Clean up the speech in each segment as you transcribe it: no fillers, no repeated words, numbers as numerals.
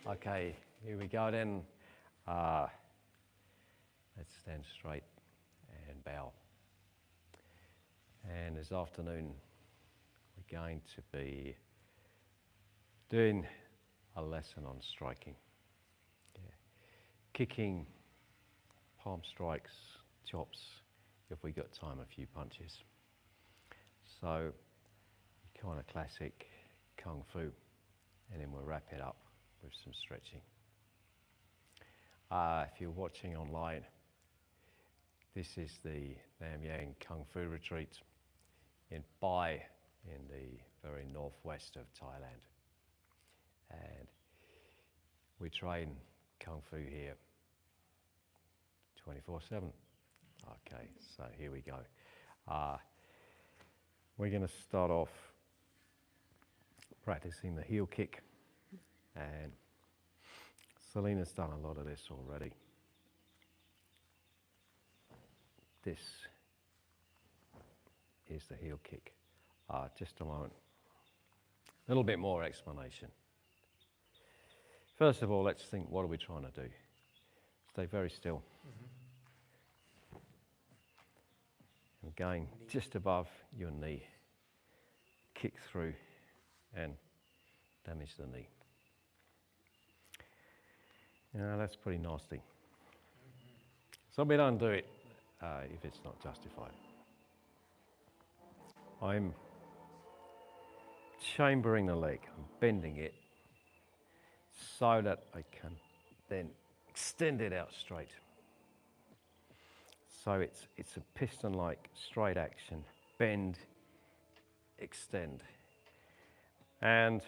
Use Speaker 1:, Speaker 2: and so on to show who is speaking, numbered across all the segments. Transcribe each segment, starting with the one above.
Speaker 1: Okay, here we go then. Let's stand straight and bow. And this afternoon we're going to be doing a lesson on striking. Yeah. Kicking, palm strikes, chops, if we got time, a few punches. So kind of classic Kung Fu, and then we'll wrap it up with some stretching. If you're watching online, this is the Nam Yang Kung Fu retreat in Pai in the very northwest of Thailand. And we train Kung Fu here 24/7. Okay, so here we go. We're going to start off practicing the heel kick, and Selena's done a lot of this already. This is the heel kick. Just a moment. A little bit more explanation. First of all, let's think, what are we trying to do? Stay very still. And going just above your knee. Kick through and damage the knee. Now that's pretty nasty. So we don't do it if it's not justified. I'm chambering the leg, I'm bending it so that I can then extend it out straight. So it's a piston-like straight action, bend, extend. And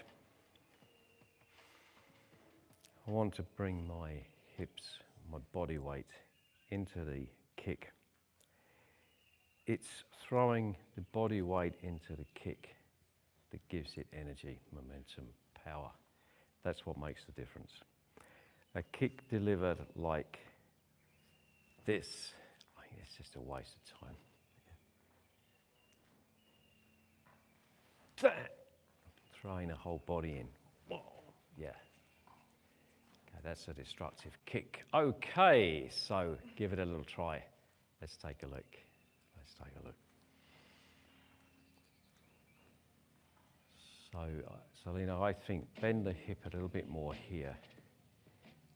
Speaker 1: I want to bring my hips, my body weight into the kick. It's throwing the body weight into the kick that gives it energy, momentum, power. That's what makes the difference. A kick delivered like this, I think it's just a waste of time. Yeah. Throwing the whole body in. Whoa. Yeah. Okay, that's a destructive kick. Okay, so give it a little try. Let's take a look. Let's take a look. So, Selena, I think bend the hip a little bit more here.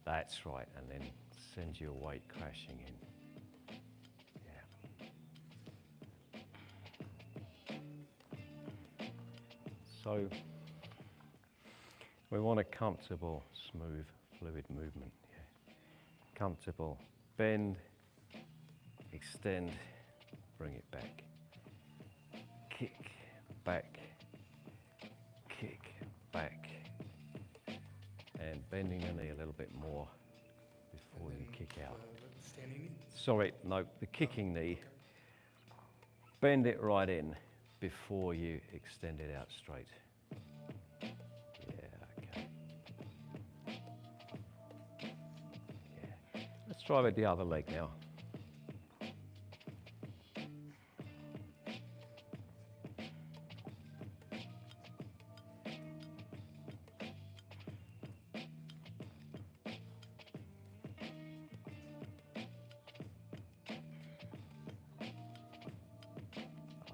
Speaker 1: That's right, and then send your weight crashing in. Yeah. So, we want a comfortable, smooth, fluid movement. Yeah. Comfortable. Bend, extend, bring it back. Kick, back, kick, back. And bending the knee a little bit more before you kick out.
Speaker 2: Standing knee?
Speaker 1: Sorry, no, the kicking knee. Bend it right in before you extend it out straight. Let's try with the other leg now.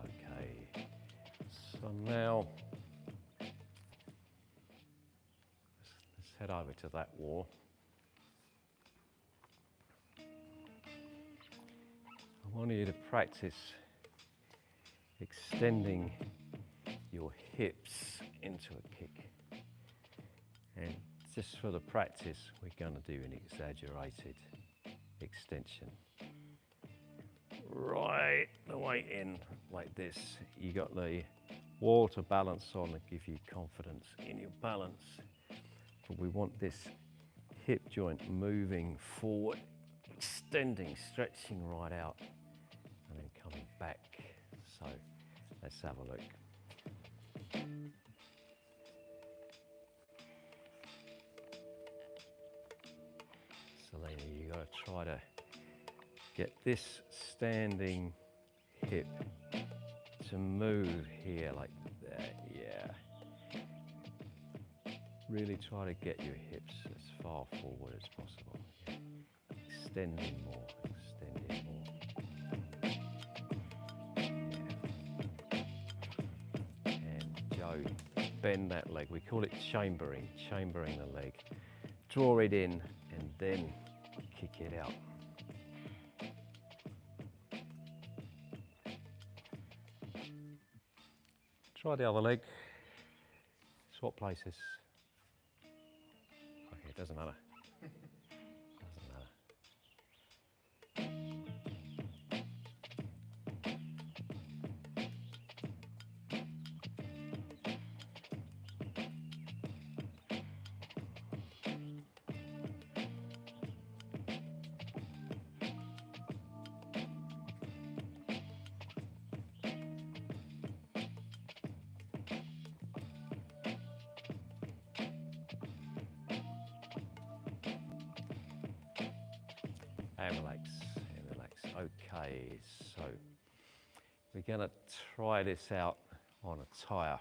Speaker 1: Okay, so now let's head over to that wall. I want you to practice extending your hips into a kick. And just for the practice, we're going to do an exaggerated extension. Right the way in like this. You got the wall to balance on and give you confidence in your balance. But we want this hip joint moving forward, extending, stretching right out, and then coming back. So let's have a look. Selena, you got to try to get this standing hip to move here like that. Yeah. Really try to get your hips as far forward as possible. Yeah. Extending more, extending more. Yeah. And Joe, bend that leg. We call it chambering the leg. Draw it in and then kick it out. Try the other leg. Swap places. Okay, it doesn't matter. Doesn't matter. And relax, and relax. Okay, so we're going to try this out on a tyre.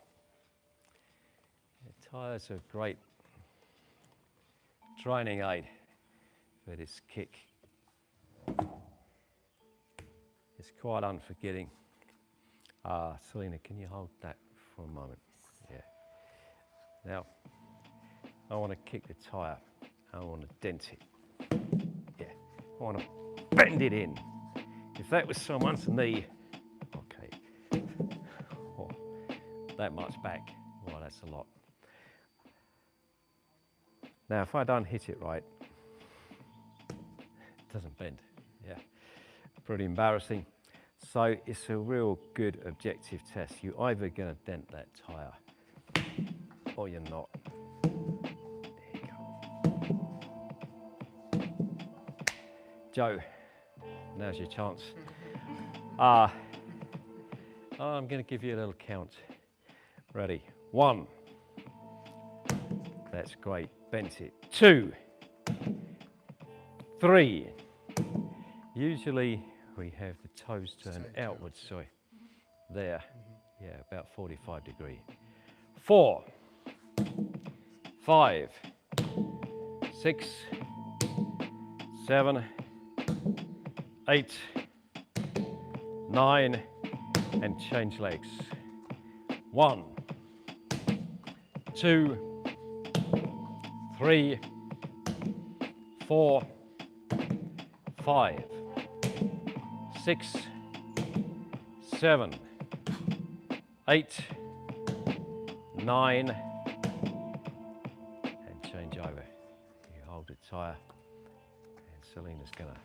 Speaker 1: The tyre's a great training aid for this kick. It's quite unforgiving. Selena, can you hold that for a moment? Yeah. Now, I want to kick the tyre. I want to dent it. Yeah. I want to bend it in. If that was someone's knee, okay. Oh, that much back, well, that's a lot. Now, if I don't hit it right, it doesn't bend. Yeah. Pretty embarrassing. So it's a real good objective test. You're either going to dent that tyre or you're not. There you go. Joe, now's your chance. I'm going to give you a little count. Ready? 1. That's great. Bent it. 2. 3. Usually we have the toes turned outwards, sorry. There. Yeah, about 45 degree. 4. 5. 6. 7. 8. 9. And change legs. 1. 2. 3. 4. 5. 6. 7. 8. 9. And change over. You hold the tyre and Selena's going to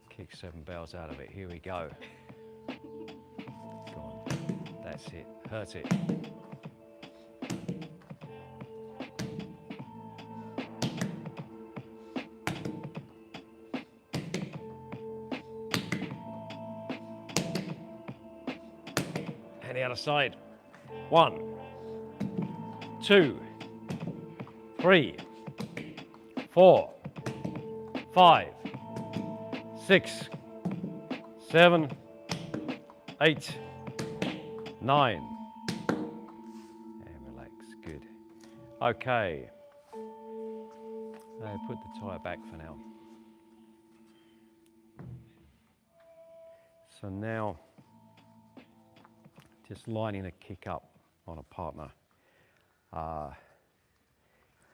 Speaker 1: kick 7 bells out of it. Here we go. Go on. That's it. Hurt it. And the other side. 1, 2, 3, 4, 5, 6, 7, 8, 9. And relax, good. Okay. Put the tyre back for now. So now, just lining a kick up on a partner.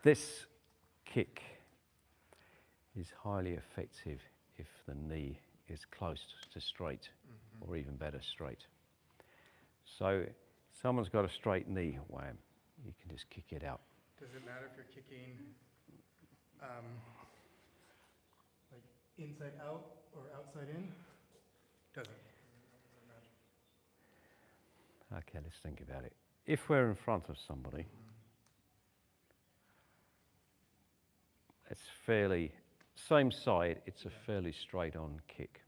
Speaker 1: This kick is highly effective if the knee is close to straight, or even better, straight. So someone's got a straight knee, wham, you can just kick it out.
Speaker 2: Does it matter if you're kicking like inside out or outside in? Doesn't.
Speaker 1: Okay, let's think about it. If we're in front of somebody, it's fairly, same side, it's a fairly straight on kick.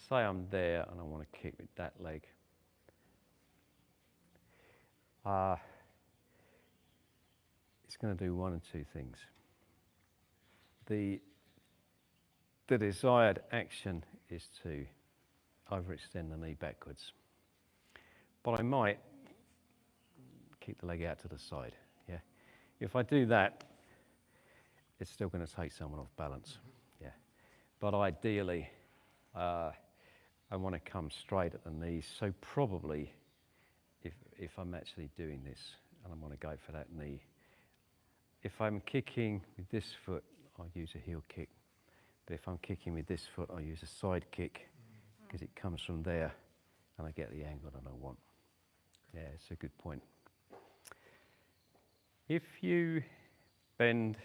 Speaker 1: Say I'm there and I want to kick with that leg. It's going to do one of two things. The desired action is to overextend the knee backwards. But I might kick the leg out to the side. Yeah. If I do that, it's still going to take someone off balance. Yeah. But ideally, I want to come straight at the knees. So probably, if I'm actually doing this, and I want to go for that knee, if I'm kicking with this foot, I'll use a heel kick. But if I'm kicking with this foot, I'll use a side kick because it comes from there and I get the angle that I want. Yeah, it's a good point. If you bend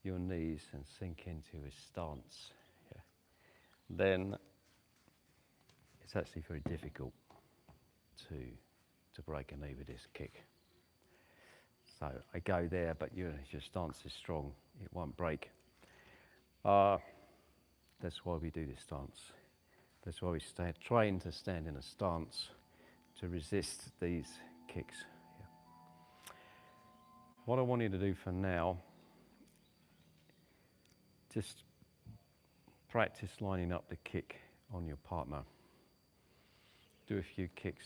Speaker 1: your knees and sink into a stance, yeah, then it's actually very difficult to break a knee with this kick. So I go there, but your stance is strong, it won't break. That's why we do this stance. That's why we train to stand in a stance to resist these kicks. Yeah. What I want you to do for now, just practice lining up the kick on your partner. Do a few kicks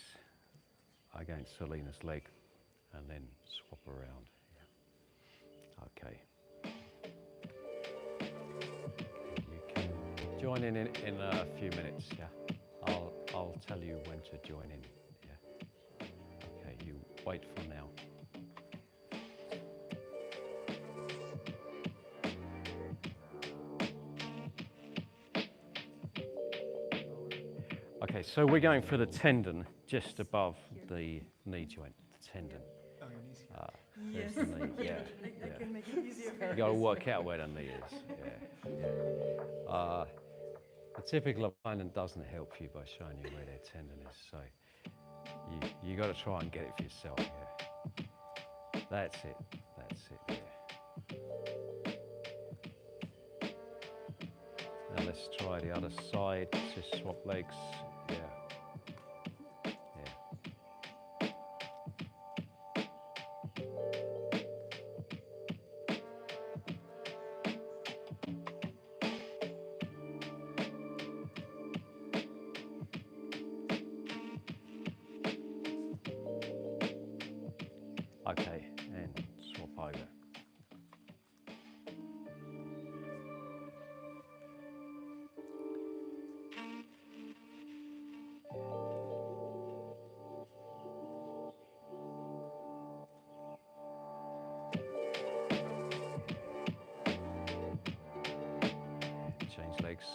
Speaker 1: against Selena's leg and then swap around. Yeah. Okay. You can join in a few minutes. Yeah. I'll tell you when to join in. Yeah. Okay. You wait for now. Okay, so we're going for the tendon just above the knee joint, the tendon.
Speaker 2: Oh, your knee's here.
Speaker 1: There's the knee, yeah.
Speaker 3: I can make it easier for
Speaker 1: You
Speaker 3: you.
Speaker 1: got to work out where the knee is. Yeah. A typical opponent doesn't help you by showing you where their tendon is, so you got to try and get it for yourself. Yeah. That's it. Yeah. Now let's try the other side. Just swap legs. Yeah. Okay, and swap over. Change legs.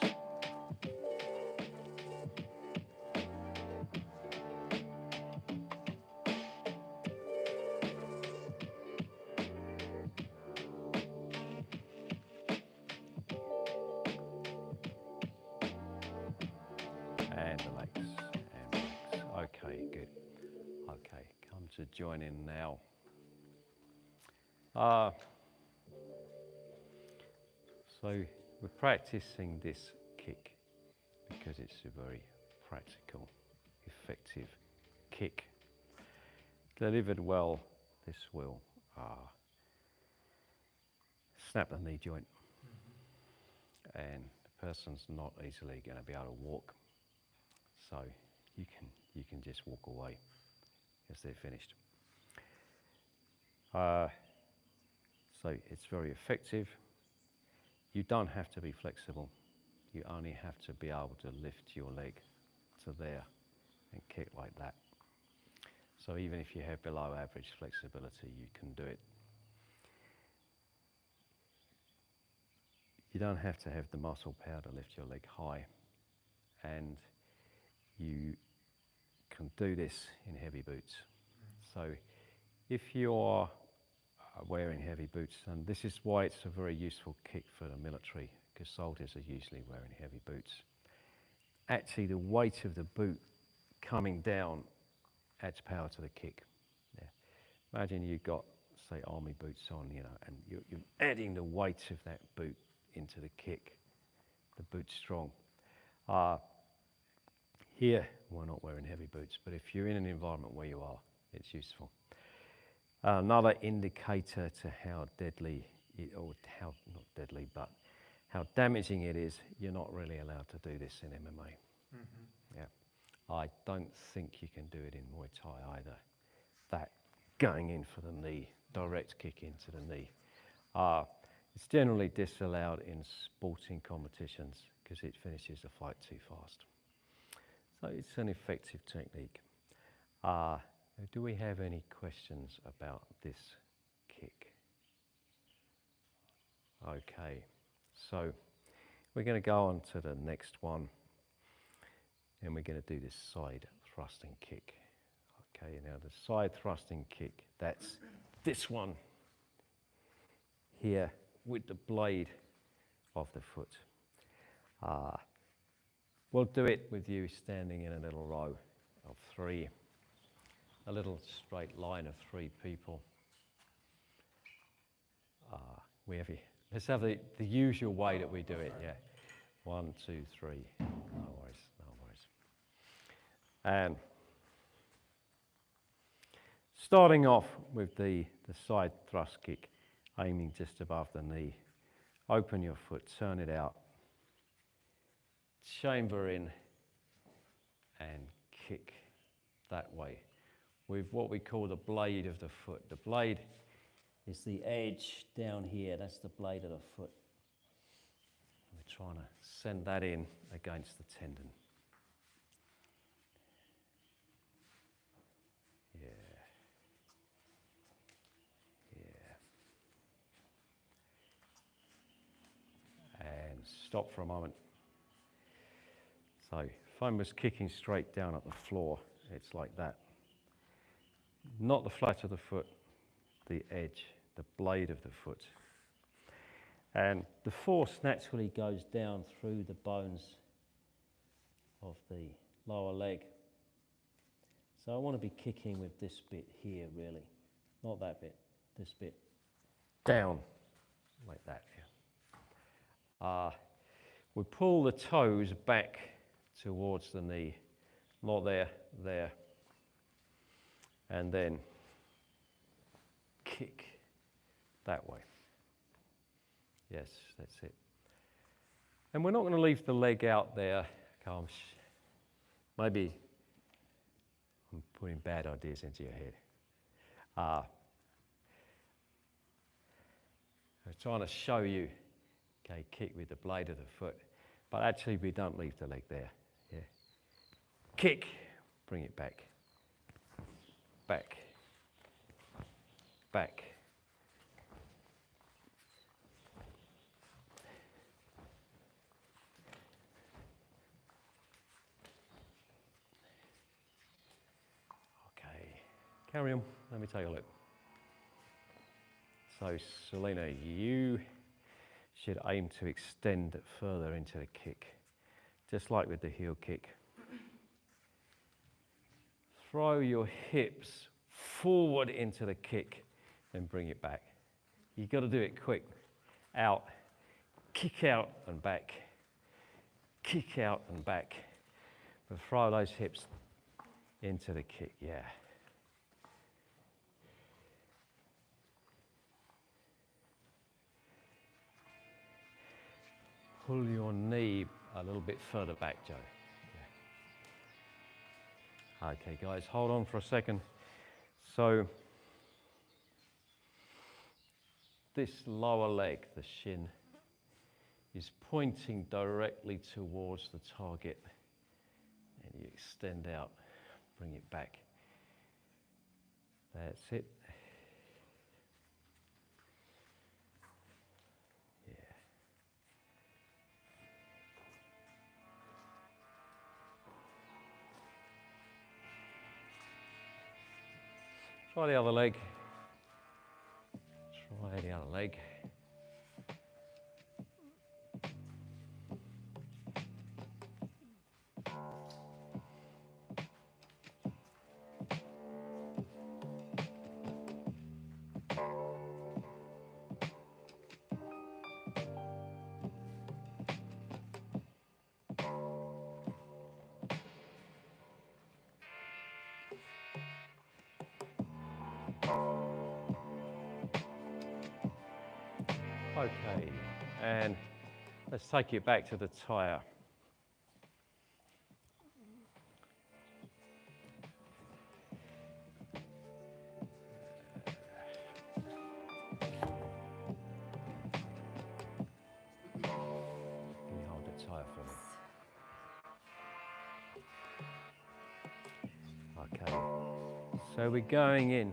Speaker 1: And the legs. Okay, good. Okay, come to join in now. So we're practicing this kick because it's a very practical, effective kick. Delivered well, this will snap the knee joint, and the person's not easily going to be able to walk. So you can just walk away because they're finished. So it's very effective. You don't have to be flexible. You only have to be able to lift your leg to there and kick like that. So even if you have below average flexibility, you can do it. You don't have to have the muscle power to lift your leg high, and you can do this in heavy boots. So if you're wearing heavy boots, and this is why it's a very useful kick for the military, because soldiers are usually wearing heavy boots. Actually, the weight of the boot coming down adds power to the kick. Yeah. Imagine you've got, say, army boots on, and you're adding the weight of that boot into the kick. The boot's strong. Here, we're not wearing heavy boots, but if you're in an environment where you are, it's useful. Another indicator to how deadly, or how, not deadly, but how damaging it is, you're not really allowed to do this in MMA. Yeah. I don't think you can do it in Muay Thai either. That going in for the knee, direct kick into the knee. It's generally disallowed in sporting competitions because it finishes the fight too fast. So it's an effective technique. Do we have any questions about this kick? Okay, so we're going to go on to the next one, and we're going to do this side thrusting kick. Okay, now the side thrusting kick, that's this one here with the blade of the foot. We'll do it with you standing in a little row of 3, a little straight line of 3 people. Let's have the usual way that we do it, yeah. 1, 2, 3, no worries, no worries. And starting off with the side thrust kick, aiming just above the knee. Open your foot, turn it out, chamber in, and kick that way with what we call the blade of the foot. The blade is the edge down here, that's the blade of the foot. We're trying to send that in against the tendon. Yeah. Yeah. And stop for a moment. So if I'm just kicking straight down at the floor, it's like that. Not the flat of the foot, the edge, the blade of the foot. And the force naturally goes down through the bones of the lower leg. So I want to be kicking with this bit here, really. Not that bit, this bit. Down, like that. We pull the toes back towards the knee. Not there, there. And then kick that way. Yes, that's it. And we're not going to leave the leg out there. Maybe I'm putting bad ideas into your head. I'm trying to show you, okay, kick with the blade of the foot, but actually we don't leave the leg there. Yeah. Kick, bring it back, back, back. Carry on, let me take a look. So Selena, you should aim to extend further into the kick, just like with the heel kick. Throw your hips forward into the kick, then bring it back. You've got to do it quick. Out, kick out and back, kick out and back. But throw those hips into the kick, yeah. Pull your knee a little bit further back, Joe. Yeah. Okay, guys, hold on for a second. So, this lower leg, the shin, is pointing directly towards the target. And you extend out, bring it back. That's it. Try the other leg. Try the other leg. Okay, and let's take it back to the tire. tyre for me. Okay, so we're going in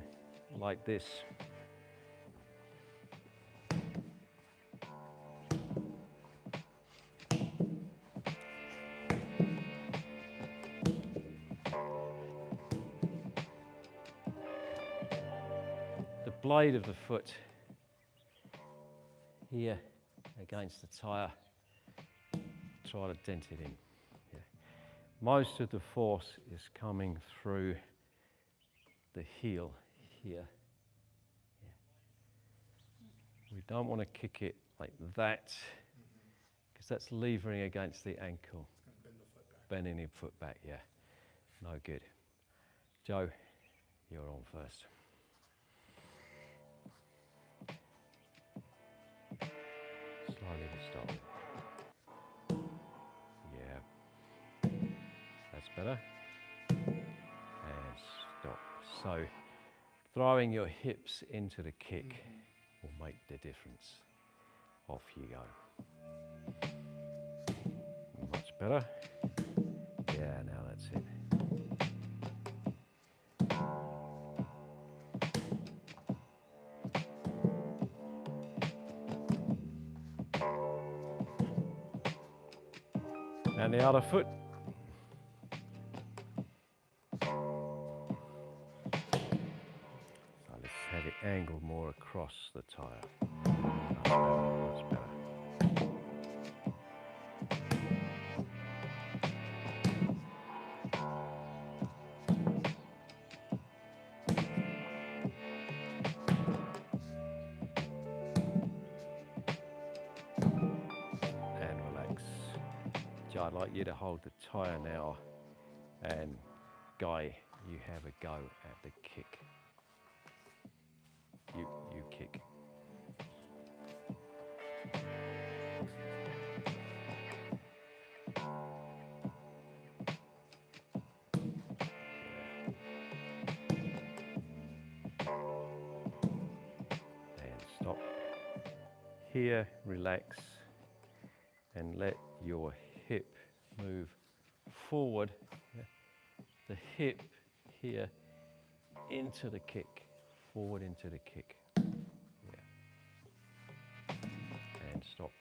Speaker 1: like this. The blade of the foot here against the tyre, try to dent it in. Yeah. Most of the force is coming through the heel here. Yeah. We don't want to kick it like that because that's levering against the ankle.
Speaker 2: It's going to bend the foot back.
Speaker 1: Bending your foot back, yeah. No good. Joe, you're on first. Slowly to start. Yeah. That's better. And stop. So, throwing your hips into the kick will make the difference. Off you go. Much better. Yeah, now that's it. And the other foot. So let's have it angled more across the tyre. Much better, much better. And relax. Joe, I'd like you to hold the tyre now, and Guy, you have a go at the kick. You kick. And stop. Here, relax, and let your hip move forward. Yeah. The hip here into the kick, forward into the kick. Yeah. And stop.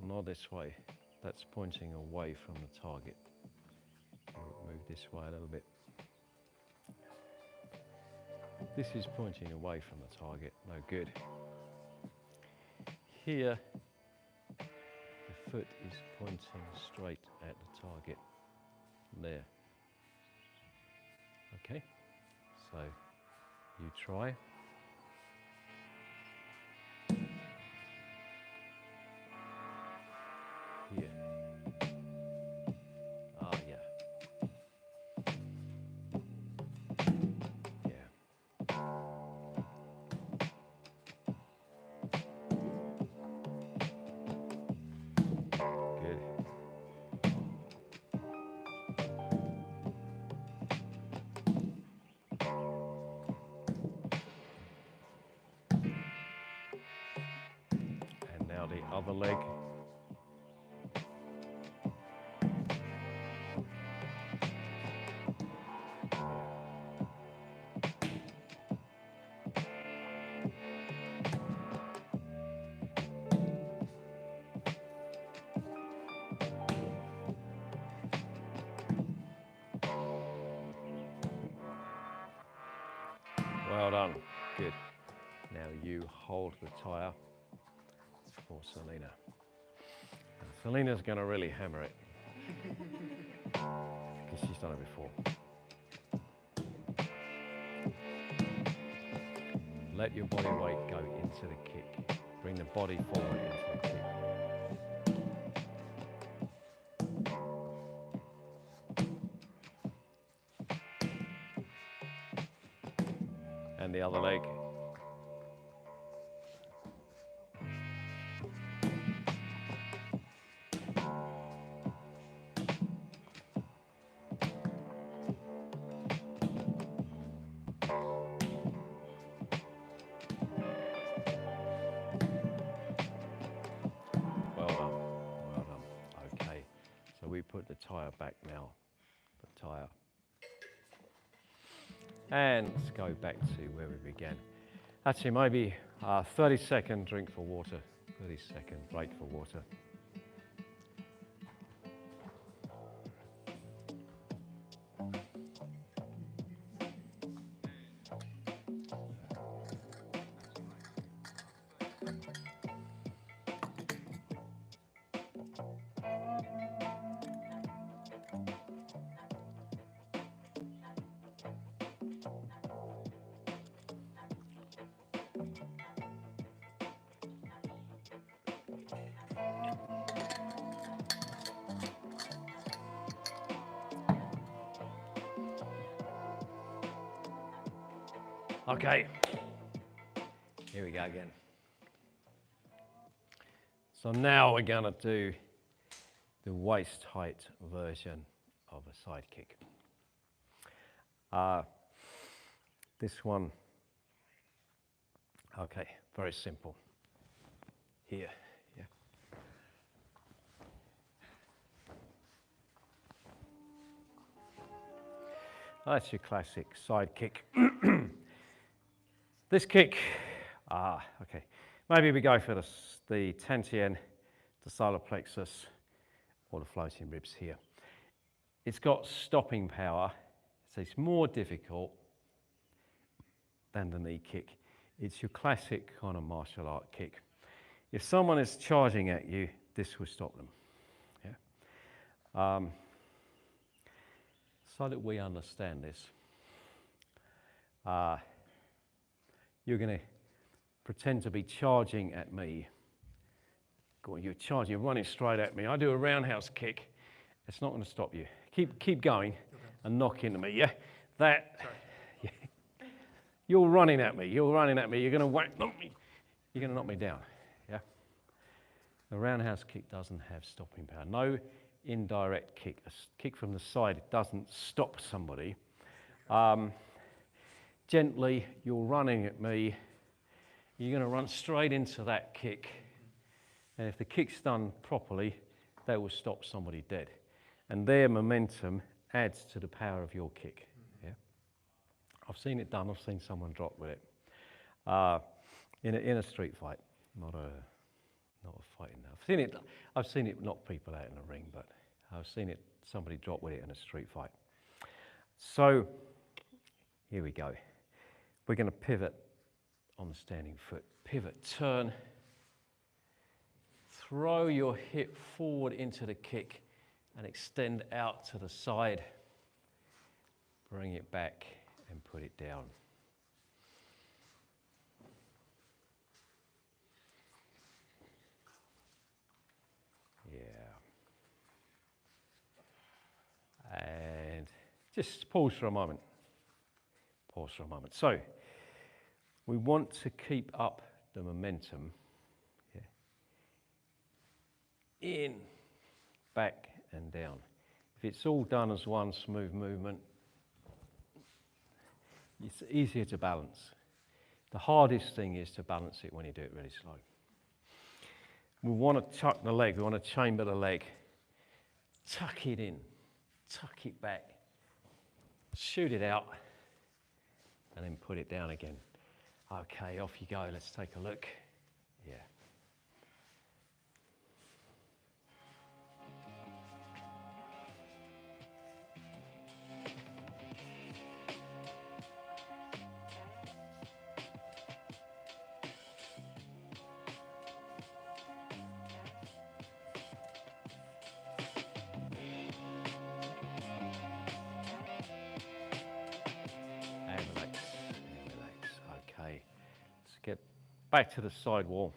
Speaker 1: Not this way. That's pointing away from the target. Move this way a little bit. This is pointing away from the target. No good. Here, the foot is pointing straight at the target. There. Okay. So you try. Here. Ah, yeah. Yeah. Good. And now the other leg. Well done. Good. Now you hold the tyre for Selena. And Selena's going to really hammer it because she's done it before. Let your body weight go into the kick. Bring the body forward into the kick. And the other leg. we put the tyre back now. The tyre. And let's go back to where we began. Actually, maybe 30-second drink for water. 30-second break for water. Okay, here we go again. So now we're going to do the waist height version of a sidekick. This one, okay, very simple. Here, yeah. That's your classic sidekick. This kick, okay, maybe we go for the Tantien, the solar plexus, or the floating ribs here. It's got stopping power, so it's more difficult than the knee kick. It's your classic kind of martial art kick. If someone is charging at you, this will stop them. Yeah. So that we understand this, you're going to pretend to be charging at me. Go on, you're charging, you're running straight at me. I do a roundhouse kick. It's not going to stop you. Keep going and knock into me. Yeah, that. Yeah. You're running at me. You're running at me. You're going to knock me. You're going to knock me down. Yeah. The roundhouse kick doesn't have stopping power. No indirect kick. A kick from the side doesn't stop somebody. Gently, you're running at me. You're going to run straight into that kick. And if the kick's done properly, that will stop somebody dead. And their momentum adds to the power of your kick. Yeah? I've seen it done. I've seen someone drop with it. In a street fight, not a fighting. I've seen it knock people out in a ring, but I've seen somebody drop with it in a street fight. So here we go. We're going to pivot on the standing foot. Pivot, turn. Throw your hip forward into the kick and extend out to the side. Bring it back and put it down. Yeah. And just pause for a moment. Pause for a moment. So, we want to keep up the momentum. Yeah. In, back and down. If it's all done as one smooth movement, it's easier to balance. The hardest thing is to balance it when you do it really slow. We want to tuck the leg, we want to chamber the leg. Tuck it in, tuck it back, shoot it out, and then put it down again. Okay, off you go, let's take a look. Yeah. Get back to the side wall.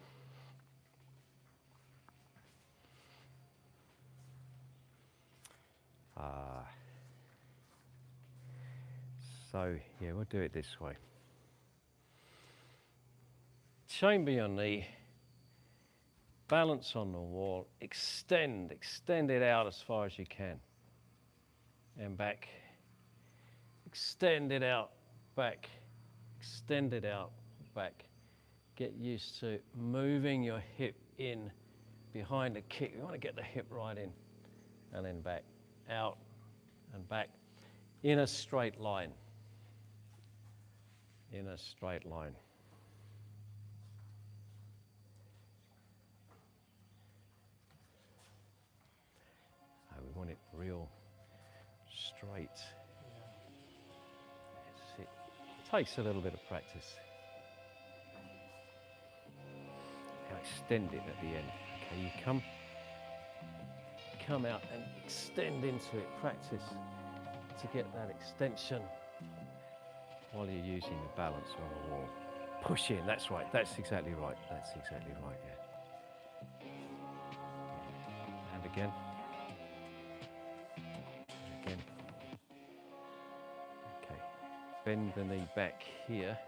Speaker 1: So, yeah, we'll do it this way. Chamber your knee, balance on the wall, extend it out as far as you can. And back. Extend it out, back. Extend it out, back. Get used to moving your hip in behind the kick. You want to get the hip right in. and then back, out and back, in a straight line. In a straight line. We want it real straight. That's it. It takes a little bit of practice. Now extend it at the end. Okay, you come out and extend into it. Practice to get that extension while you're using the balance on the wall. Push in, that's right, that's exactly right, that's exactly right, yeah. And again. Again. Okay, bend the knee back here.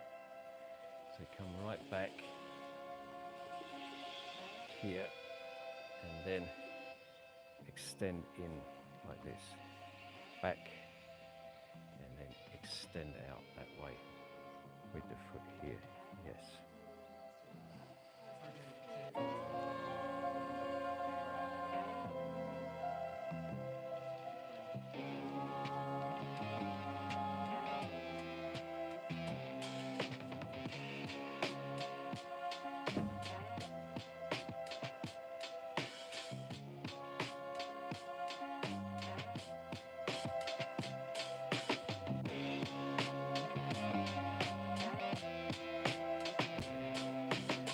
Speaker 1: So come right back here and then extend in like this. Back and then extend out that way with the foot here, yes.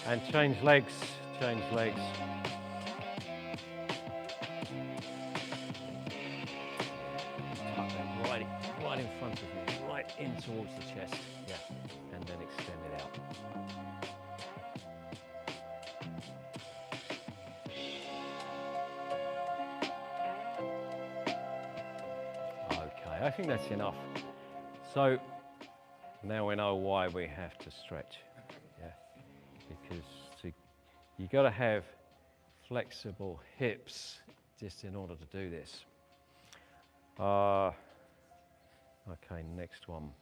Speaker 1: And change legs, change legs. Tuck them right in front of you, right in towards the chest, yeah, and then extend it out. Okay, I think that's enough. So now we know why we have to stretch, yeah, because you got to have flexible hips just in order to do this. Okay, next one.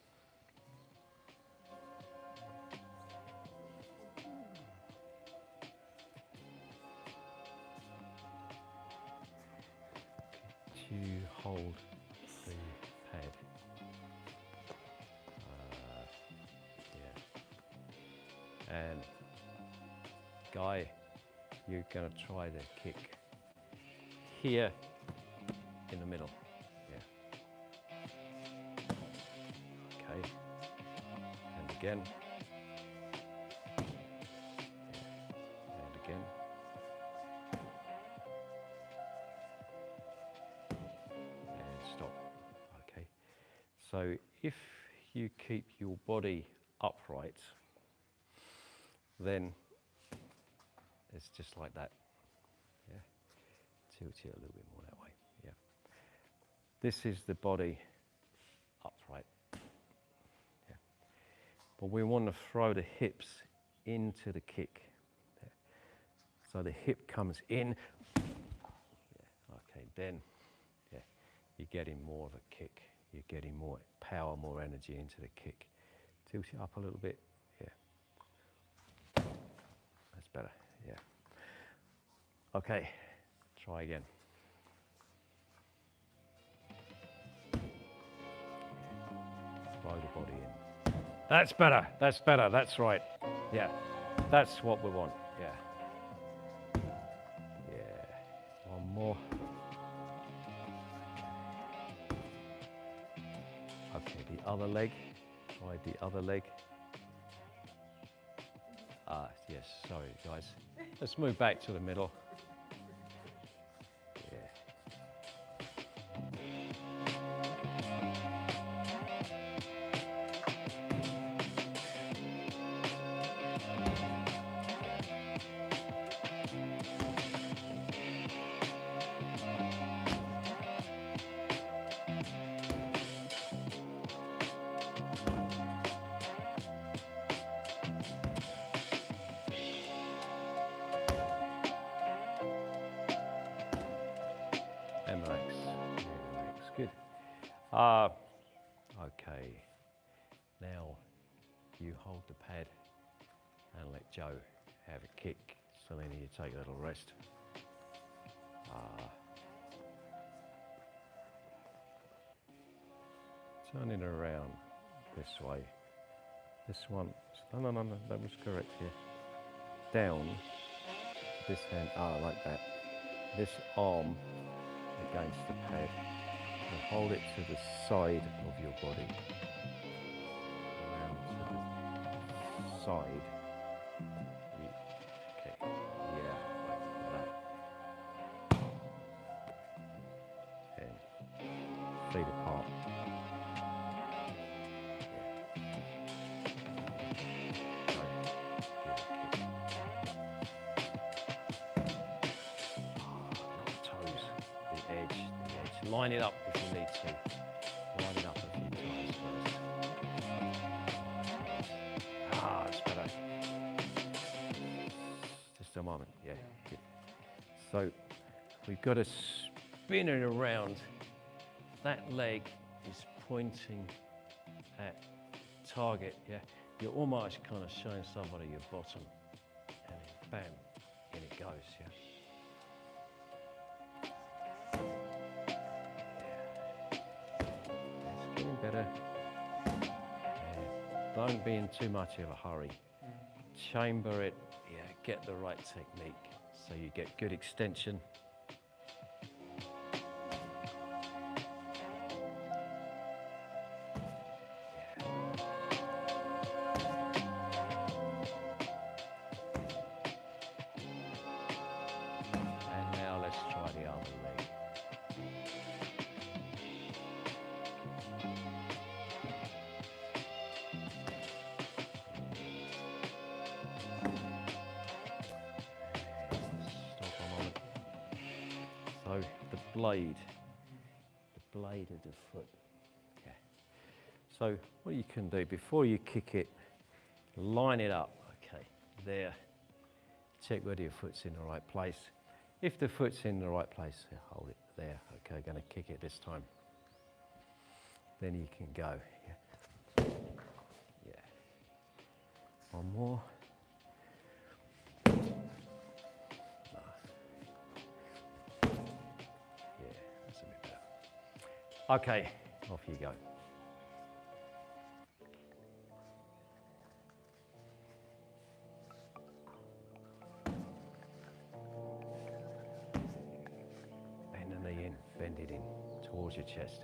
Speaker 1: You hold the pad. Yeah. And Guy, you're going to try the kick here in the middle. Yeah. Okay. And again. Yeah. And again. And stop. Okay. So if you keep your body upright, then it's just like that. Yeah. Tilt it a little bit more that way. Yeah. This is the body upright. Yeah. But we want to throw the hips into the kick. Yeah. So the hip comes in. Yeah. Okay, then you're getting more of a kick. You're getting more power, more energy into the kick. Tilt it up a little bit. Yeah. That's better. Yeah. Okay, try again. Throw the body in. That's better, that's right. Yeah, that's what we want, yeah. Yeah, one more. Okay, the other leg, try the other leg. Yes, sorry guys. Let's move back to the middle. And relax. Good. Okay. Now you hold the pad and let Joe have a kick. Selena, you take a little rest. turn it around this way. This one, no, that was correct here. Down, this hand, like that. This arm against the pad. And hold it to the side of your body. Around to the side. Okay, yeah, like that. And feet apart. Line it up if you need to. Line it up a few times first. It's better. Just a moment, yeah. Good. So we've got to spin it around. That leg is pointing at target, yeah. You're almost kind of showing somebody your bottom. And then bam, in it goes, yeah. Better. Don't be in too much of a hurry. Chamber it, yeah, get the right technique so you get good extension. And now let's try the other leg. So the blade of the foot. Okay. So what you can do before you kick it, line it up. Okay, there. Check whether your foot's in the right place. If the foot's in the right place, hold it there. Okay, going to kick it this time. Then you can go. Yeah. Yeah. One more. Okay, off you go. Bend the knee in, bend it in towards your chest.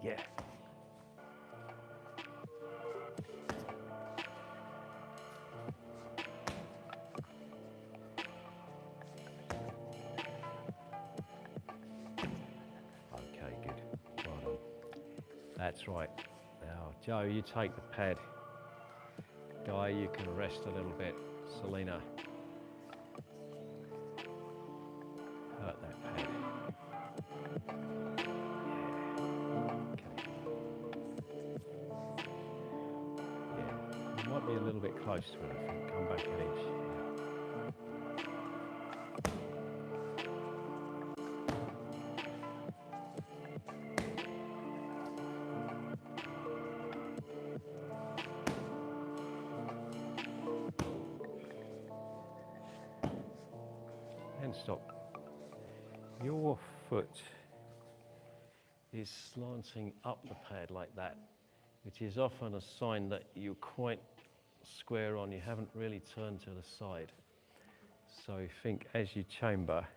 Speaker 1: Yeah. That's right. Now, Joe, you take the pad. Guy, you can rest a little bit. Selena, hurt that pad. Yeah. Okay. Yeah. You might be a little bit close to it, I think. Come back an inch. Yeah. And stop. Your foot is slanting up the pad like that, which is often a sign that you're quite square on. You haven't really turned to the side. So think as you chamber,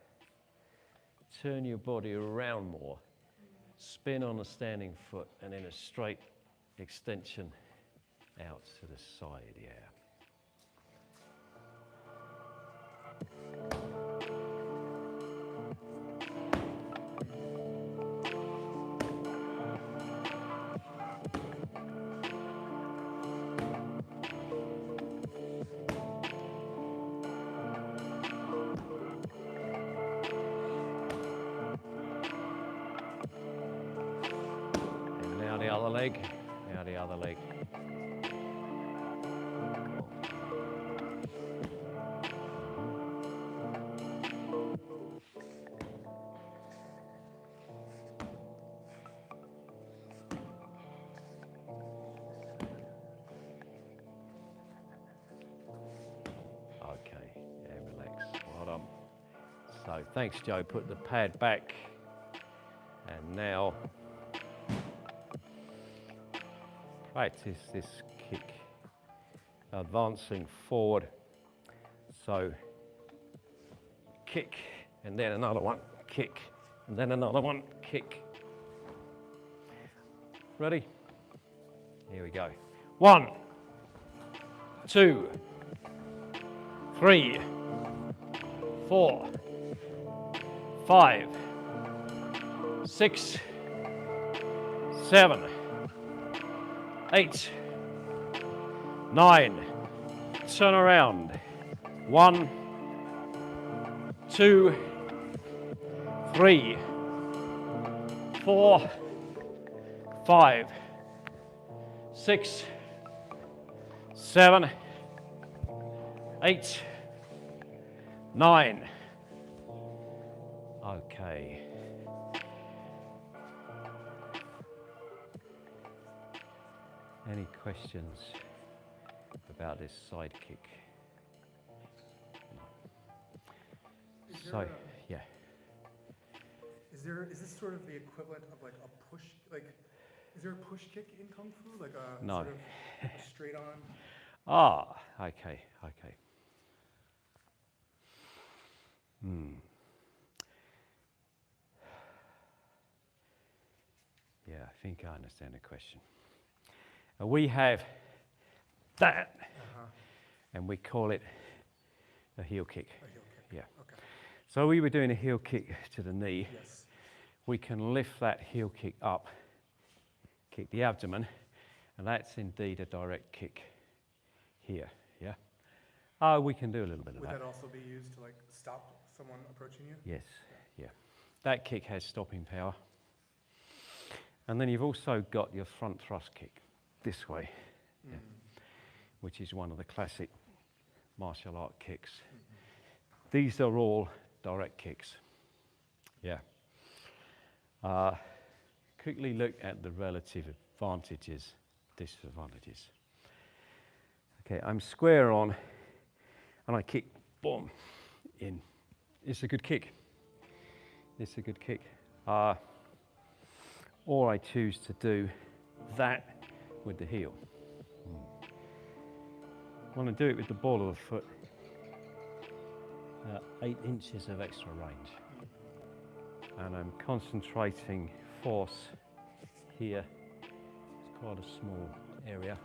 Speaker 1: turn your body around more, spin on a standing foot, and then a straight extension out to the side, yeah. Now the other leg, now the other leg. Okay, yeah, relax, well done. So thanks, Joe, put the pad back. And now practice this kick, advancing forward. So kick, and then another one, kick, and then another one, kick. Ready? Here we go. 1, 2, 3, 4, 5, 6, 7, 8, 9. Turn around. 1, 2, 3, 4, 5, 6, 7, 8, 9. Okay. Any questions about this side kick? So, yeah.
Speaker 2: Is this sort of the equivalent of like a push, like, is there a push kick in Kung Fu? Like a
Speaker 1: No.
Speaker 2: sort of a straight on?
Speaker 1: Ah, okay. Yeah, I think I understand the question. We have that, and we call it a heel kick.
Speaker 2: A heel kick.
Speaker 1: Yeah.
Speaker 2: Okay.
Speaker 1: So we were doing a heel kick to the knee.
Speaker 2: Yes.
Speaker 1: We can lift that heel kick up, kick the abdomen, and that's indeed a direct kick here, yeah? We can do a little bit of
Speaker 2: Would
Speaker 1: that.
Speaker 2: that also be used to like stop someone approaching you?
Speaker 1: Yes, yeah. That kick has stopping power. And then you've also got your front thrust kick this way, yeah, which is one of the classic martial art kicks. These are all direct kicks, yeah. Quickly look at the relative advantages, disadvantages. Okay, I'm square on, and I kick, boom, in. It's a good kick. It's a good kick. Or I choose to do that with the heel. I want to do it with the ball of the foot. 8 inches of extra range. And I'm concentrating force here. It's quite a small area.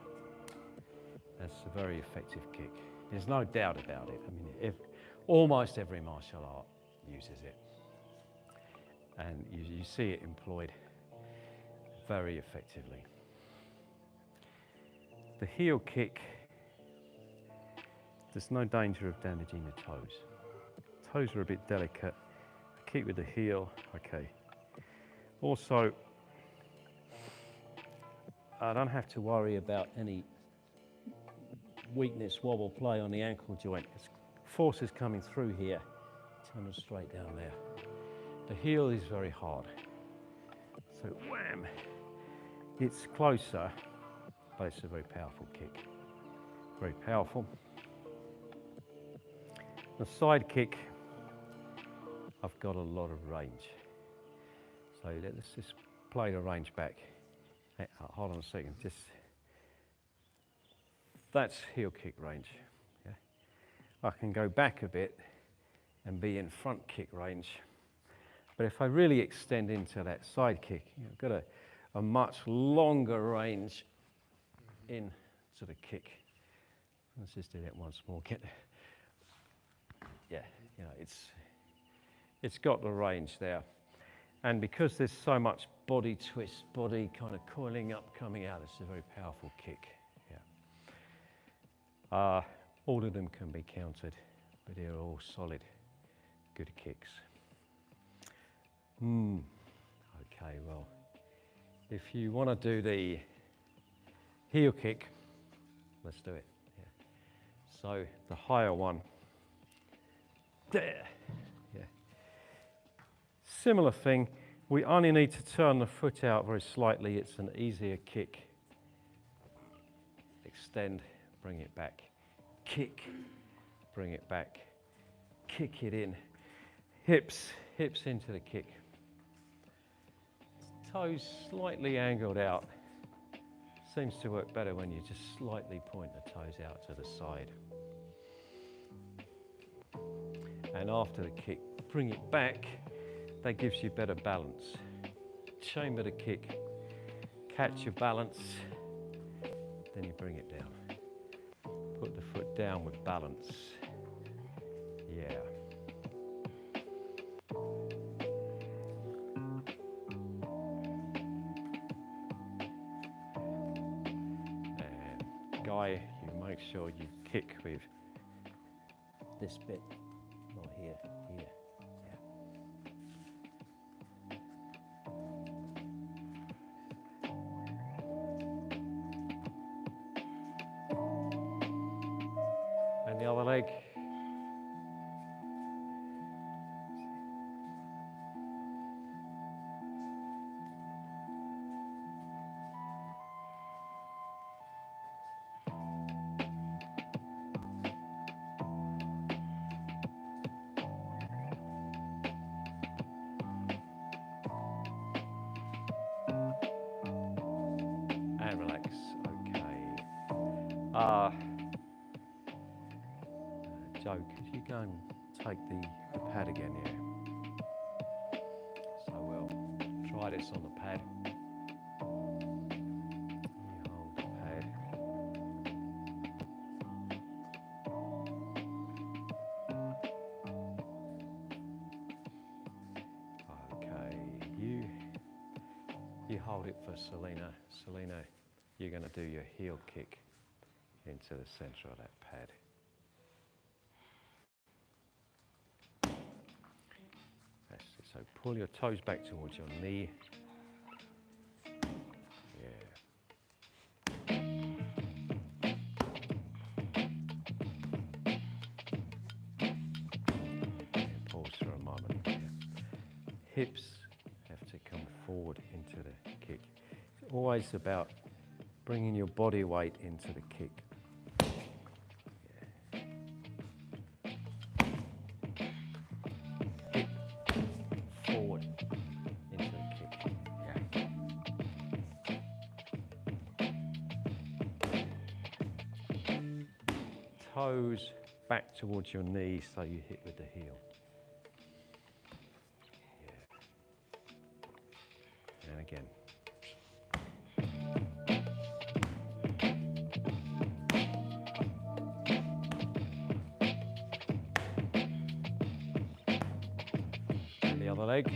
Speaker 1: That's a very effective kick. There's no doubt about it. I mean, almost every martial art uses it. And you see it employed very effectively. The heel kick, there's no danger of damaging the toes. Toes are a bit delicate. I kick with the heel, okay. Also, I don't have to worry about any weakness, wobble, play on the ankle joint. Force is coming through here, turn it straight down there. The heel is very hard. So wham, it's closer, but it's a very powerful kick. Very powerful. The side kick, I've got a lot of range. So let's just play the range back. Hey, hold on a second, that's heel kick range. Yeah? I can go back a bit and be in front kick range. But if I really extend into that side kick, I've got a much longer range into the kick. Let's just do that once more. Yeah, you know, it's got the range there. And because there's so much body twist, body kind of coiling up, coming out, it's a very powerful kick. Yeah. All of them can be countered, but they're all solid, good kicks. Okay, well, if you want to do the heel kick, let's do it. Yeah. So the higher one, there. Yeah. Similar thing, we only need to turn the foot out very slightly. It's an easier kick. Extend, bring it back. Kick, bring it back. Kick it in. Hips into the kick. Toes slightly angled out. Seems to work better when you just slightly point the toes out to the side. And after the kick, bring it back. That gives you better balance. Chamber the kick, catch your balance, then you bring it down. Put the foot down with balance. Yeah. And Guy, you make sure you kick with this bit, not here, here. And the other leg. And relax, okay. Joe, could you go and take the pad again, yeah? So we'll try this on the pad. You hold the pad. Okay, you hold it for Selena. Selena, you're going to do your heel kick into the center of that pad. That's it. So pull your toes back towards your knee. Yeah. And pause for a moment. Yeah. Hips have to come forward into the kick. It's always about bringing your body weight into the kick. Toes back towards your knee so you hit with the heel. Yeah. And again. And the other leg.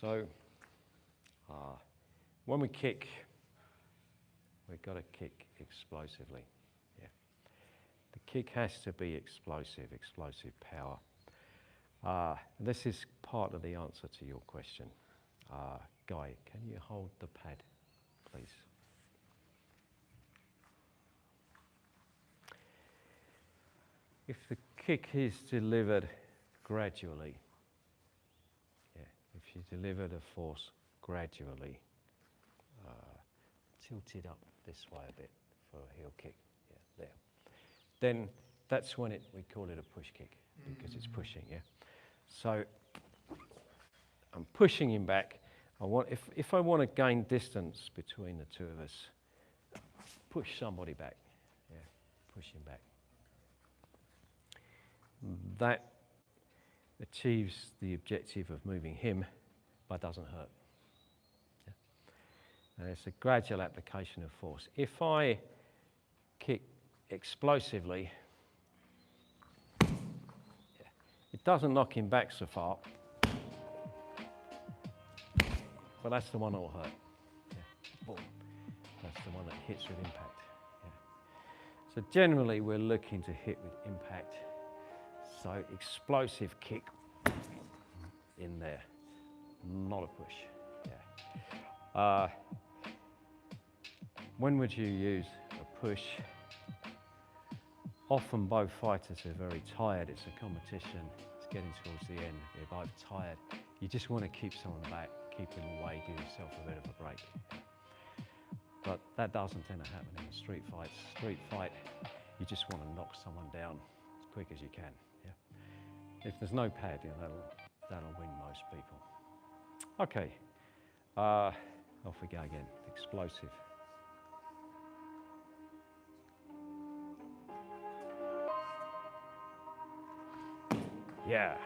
Speaker 1: So, when we kick, we've got to kick explosively. Yeah. The kick has to be explosive power. This is part of the answer to your question. Guy, can you hold the pad, please? If the kick is delivered gradually, if you deliver the force gradually, tilt it up this way a bit for a heel kick, there. Then that's when we call it a push kick, because it's pushing, So I'm pushing him back. If I want to gain distance between the two of us, push somebody back, push him back. That achieves the objective of moving him, but doesn't hurt. And it's a gradual application of force. If I kick explosively, it doesn't knock him back so far, but that's the one that will hurt. Boom. That's the one that hits with impact. So generally we're looking to hit with impact. So explosive kick in there, not a push. When would you use a push? Often both fighters are very tired. It's a competition. It's getting towards the end. They're both tired. You just want to keep someone back, keep them away, give yourself a bit of a break. But that doesn't tend to happen in the street fights. Street fight, you just want to knock someone down as quick as you can. Yeah. If there's no pad, you know, that'll win most people. Okay, off we go again. Explosive. Yeah.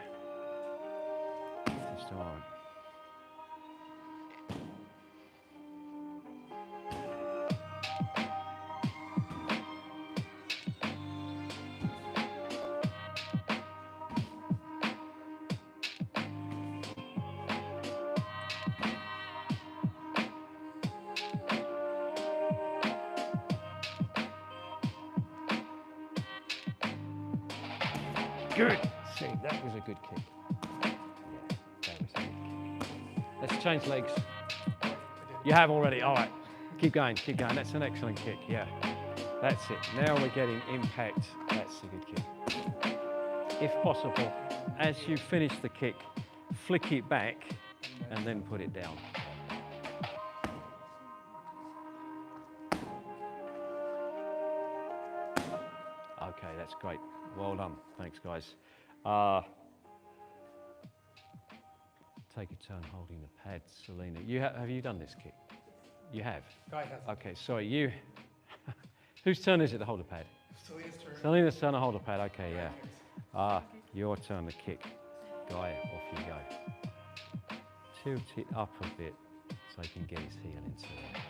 Speaker 1: This time. Good. See, that was a good kick. Yeah, that was a good kick. Let's change legs. You have already. All right. Keep going, keep going. That's an excellent kick. Yeah. That's it. Now we're getting impact. That's a good kick. If possible, as you finish the kick, flick it back and then put it down. Okay, that's great. Well done. Thanks, guys. Take a turn holding the pad, Selena. Have you done this kick? You have?
Speaker 2: Guy has.
Speaker 1: Okay, sorry, you. Whose turn is it to hold the pad?
Speaker 2: Selena's turn.
Speaker 1: Selena's turn to hold the pad, okay, yeah. Your turn to kick. Guy, off you go. Tilt it up a bit so he can get his heel into there.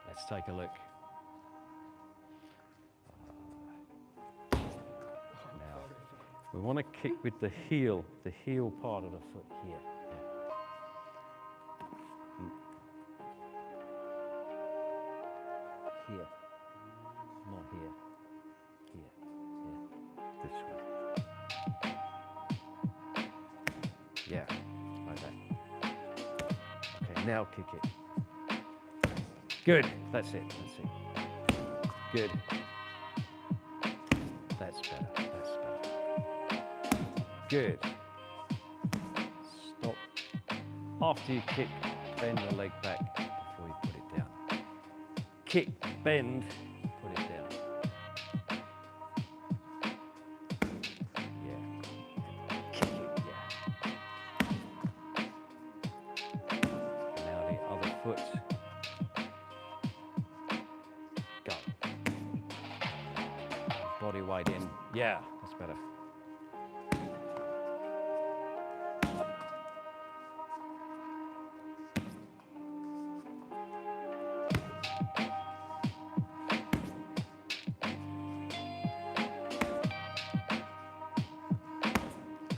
Speaker 1: Let's take a look. Now, we want to kick with the heel part of the foot here. Yeah. Here, not here. Here, this way. Yeah, like that. Okay, now kick it. Good, that's it. Good. That's better. Good. Stop. After you kick, bend the leg back before you put it down. Kick, bend, put it down. Yeah. Kick it, yeah. Now the other foot. Go. Body weight in. Yeah, that's better.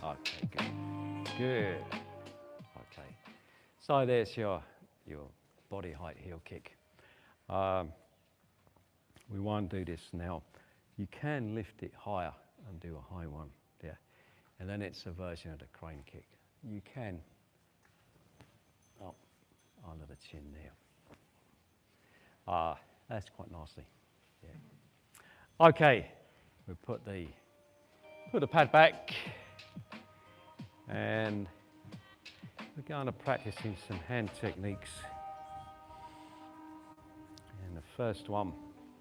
Speaker 1: Okay, good. Okay, so there's your body height heel kick. We won't do this now. You can lift it higher and do a high one, yeah. And then it's a version of the crane kick. You can up under the chin there. That's quite nicely, yeah. Okay, we put the pad back. And we're going to practicing some hand techniques. And the first one,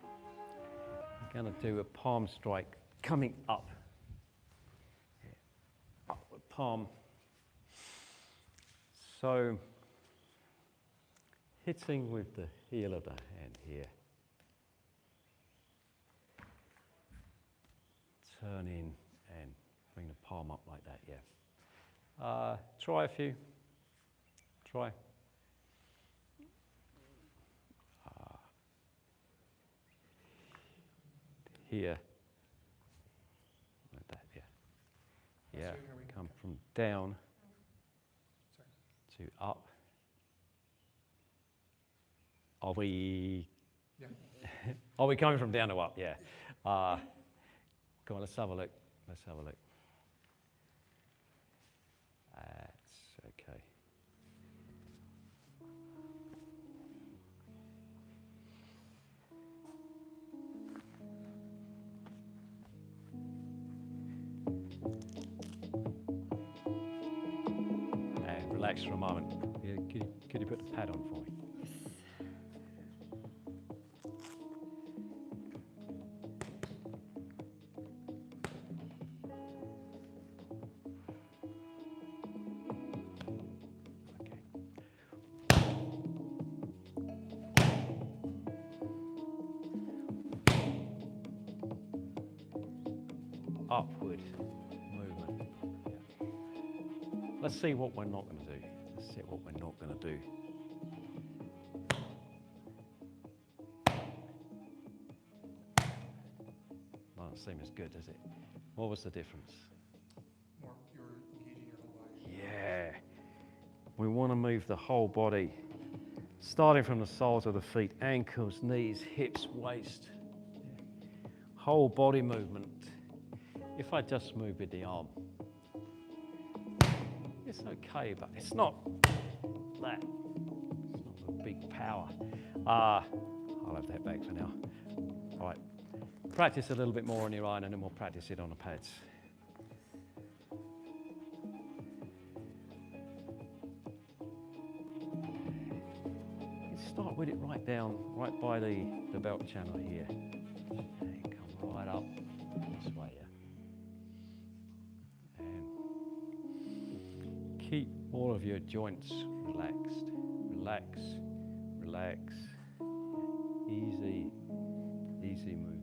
Speaker 1: we're going to do a palm strike coming up. Upward palm. So, hitting with the heel of the hand here. Turn in and bring the palm up like that, yeah. Try a few. Try. Here. Like that, yeah. Yeah, come from down to up. Are we?
Speaker 2: Yeah.
Speaker 1: Are we coming from down to up? Yeah. Go on, let's have a look. Let's have a look. That's okay. relax for a moment. Yeah, could you put the pad on for me? Upward movement. Yeah. Let's see what we're not going to do. Let's see what we're not going to do. Doesn't seem as good, does it? What was the difference?
Speaker 2: More, you're engaging your whole body.
Speaker 1: Yeah. We want to move the whole body, starting from the soles of the feet, ankles, knees, hips, waist. Yeah. Whole body movement. If I just move with the arm, it's okay, but it's not that. It's not a big power. I'll have that back for now. All right. Practice a little bit more on your own and then we'll practice it on the pads. Start with it right down, right by the belt channel here. And come right up this way, yeah. And keep all of your joints relaxed. Relax, relax. Easy, easy movement.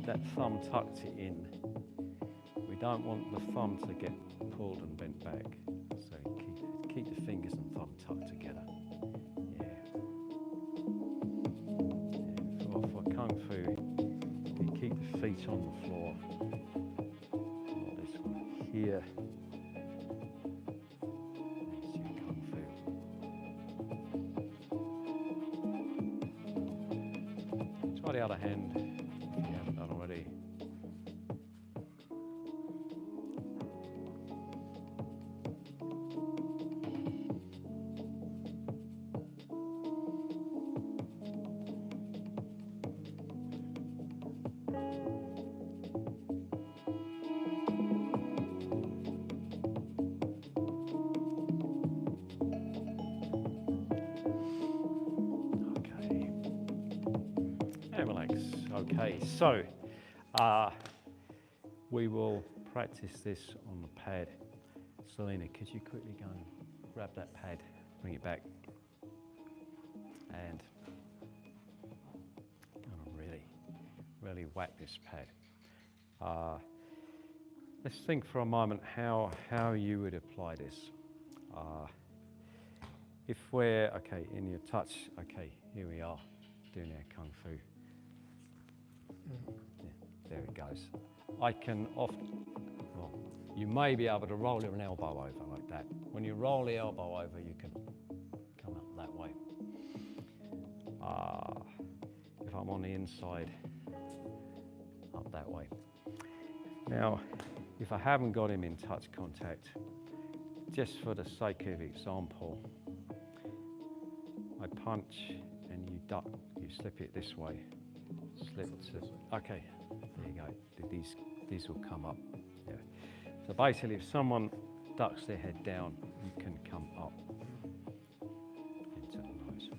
Speaker 1: That thumb tucked in. We don't want the thumb to get pulled and bent back. So keep the fingers and thumb tucked together. Yeah. For Kung Fu, you keep the feet on the floor. Not this one. Here. That's your Kung Fu. Try the other hand. Okay, so we will practice this on the pad. Selena, could you quickly go and grab that pad, bring it back, and really whack this pad. Let's think for a moment how you would apply this. If we're, okay, in your touch, okay, here we are, doing our Kung Fu. Yeah, there it goes. I can often, well, you may be able to roll an elbow over like that. When you roll the elbow over, you can come up that way. If I'm on the inside, up that way. Now, if I haven't got him in touch contact, just for the sake of example, I punch and you duck, you slip it this way. Slip to, okay, there you go. These will come up. Yeah. So basically, if someone ducks their head down, you can come up into the nose.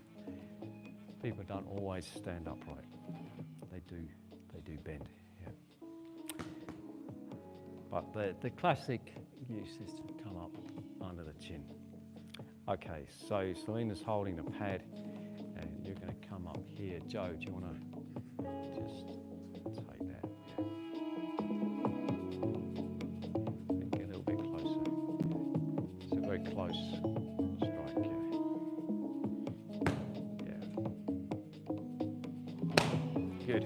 Speaker 1: People don't always stand upright. They do bend. Yeah. But the classic use is to come up under the chin. Okay, so Selena's holding the pad, and you're going to come up here. Joe, do you want to just take that? Yeah. Get a little bit closer. So very close strike. Yeah. Good.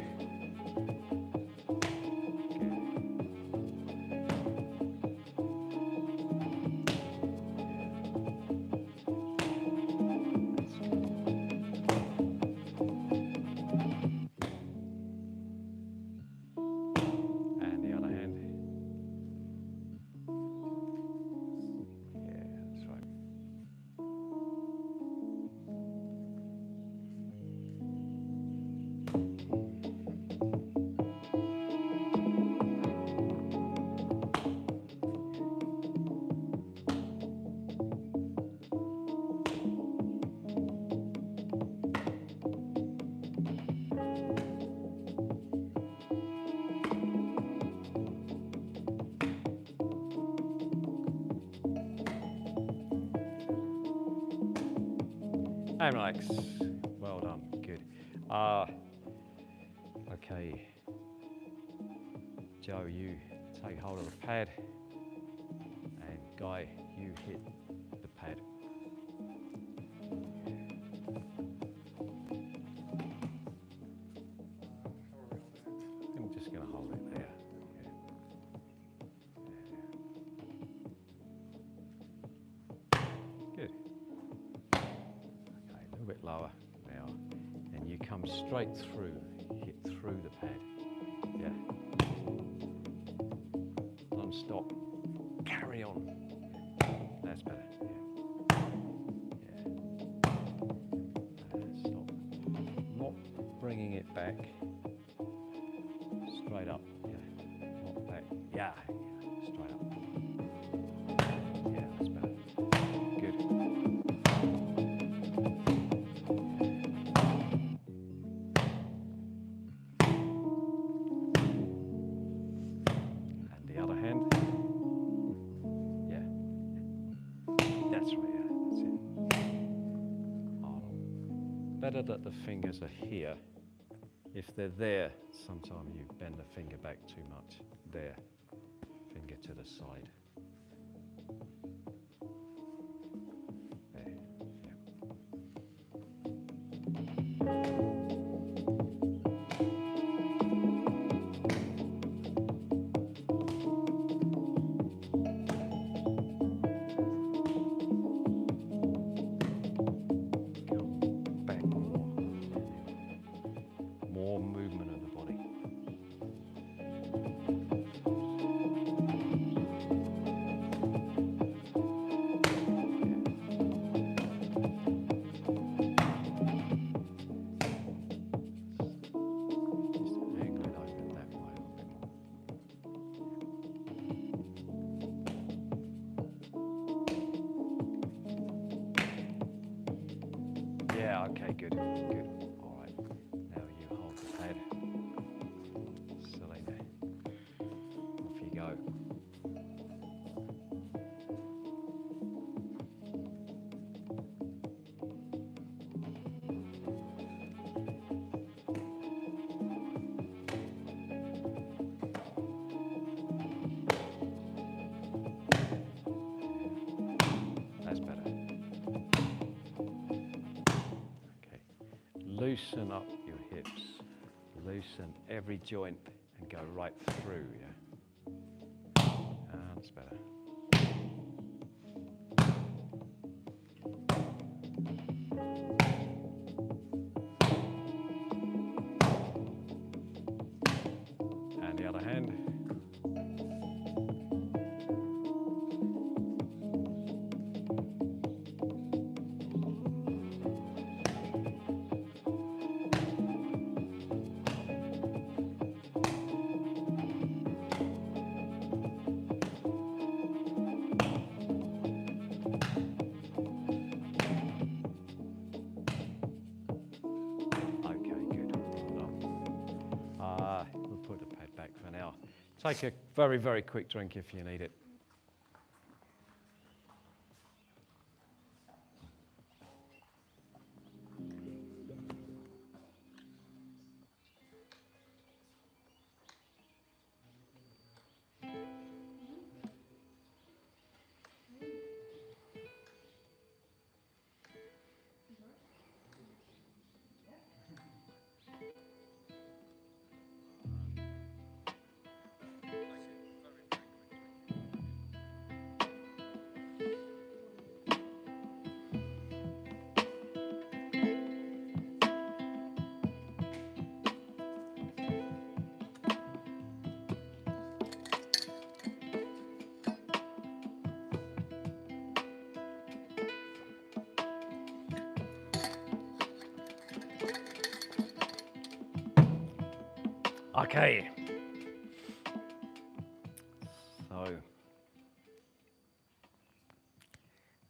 Speaker 1: And relax. Well done. Good. Okay. Joe, you take hold of the pad. And Guy, you hit the pad. I'm just going to hold it there. Good. Okay, a little bit lower now. And you come straight through, hit through the pad. Yeah. Don't stop. Carry on. That's better. Yeah. Stop. Not bringing it back. Straight up. Yeah. Not back. Yeah. Straight up. Yeah, that's better. Good. And the other hand. Yeah. That's right, yeah. That's it. Hold on. Better that the fingers are here. If they're there, sometimes you bend the finger back too much. There. Finger to the side. There. Come back more. More movement of the body. Just angle it over that way a bit more. Yeah, okay, good, good. All right, now you hold the pad. Selena, off you go. That's better. Okay. Loosen up your hips. Loosen every joint and go right through, yeah? That's better. And the other hand. We'll put the pad back for now. Take a very, very quick drink if you need it. Okay. So, I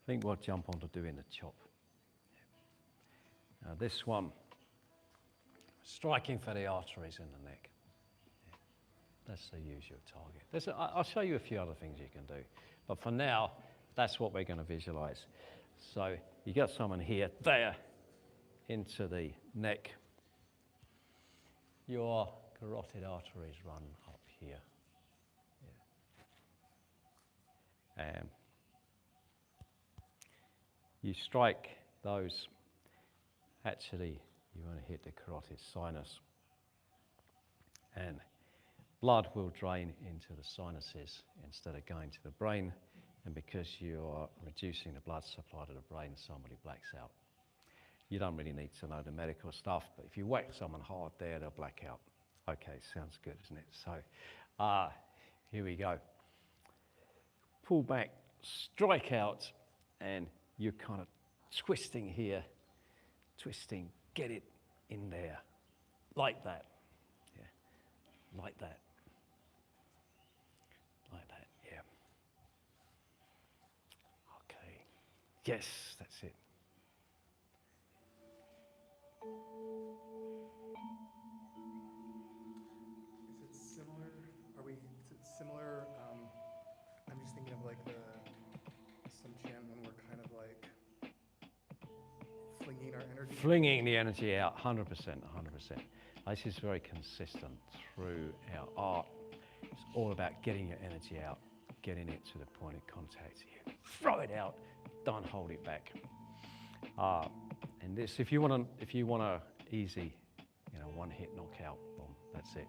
Speaker 1: think we'll jump on to doing the chop. Now this one, striking for the arteries in the neck. That's the usual target. I'll show you a few other things you can do. But for now, that's what we're going to visualize. So you got someone here, there, into the neck. Your carotid arteries run up here. Yeah. And you strike those, actually you want to hit the carotid sinus, and blood will drain into the sinuses instead of going to the brain, and because you are reducing the blood supply to the brain, somebody blacks out. You don't really need to know the medical stuff, but if you whack someone hard there, they'll black out. Okay, sounds good, isn't it? So, here we go. Pull back, strike out, and you're kind of twisting here, twisting, get it in there, like that, yeah, like that, yeah. Okay, yes, that's it.
Speaker 2: Is it similar? Is it similar? I'm just thinking of like some chant when we're kind of like flinging our energy.
Speaker 1: Flinging the energy out, 100%, 100%. This is very consistent through our art. It's all about getting your energy out, getting it to the point of contact. You throw it out, don't hold it back. And this, if you want a easy, one-hit knockout, boom, that's it.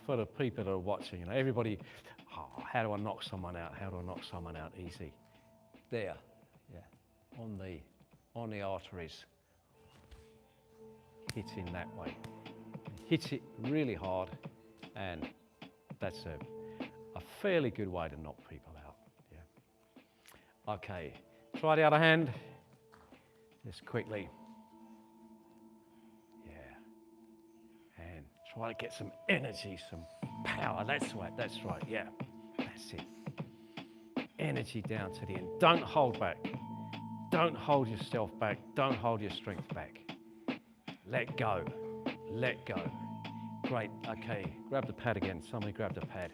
Speaker 1: For the people that are watching, everybody, how do I knock someone out? How do I knock someone out easy? There, yeah, on the arteries, hitting that way. Hit it really hard, and that's a fairly good way to knock people out. Yeah. Okay, try the other hand, just quickly. Yeah, and try to get some energy, some power. That's right, yeah, that's it. Energy down to the end. Don't hold back. Don't hold yourself back. Don't hold your strength back. Let go. Let go. Great. Okay. Grab the pad again. Somebody grab the pad.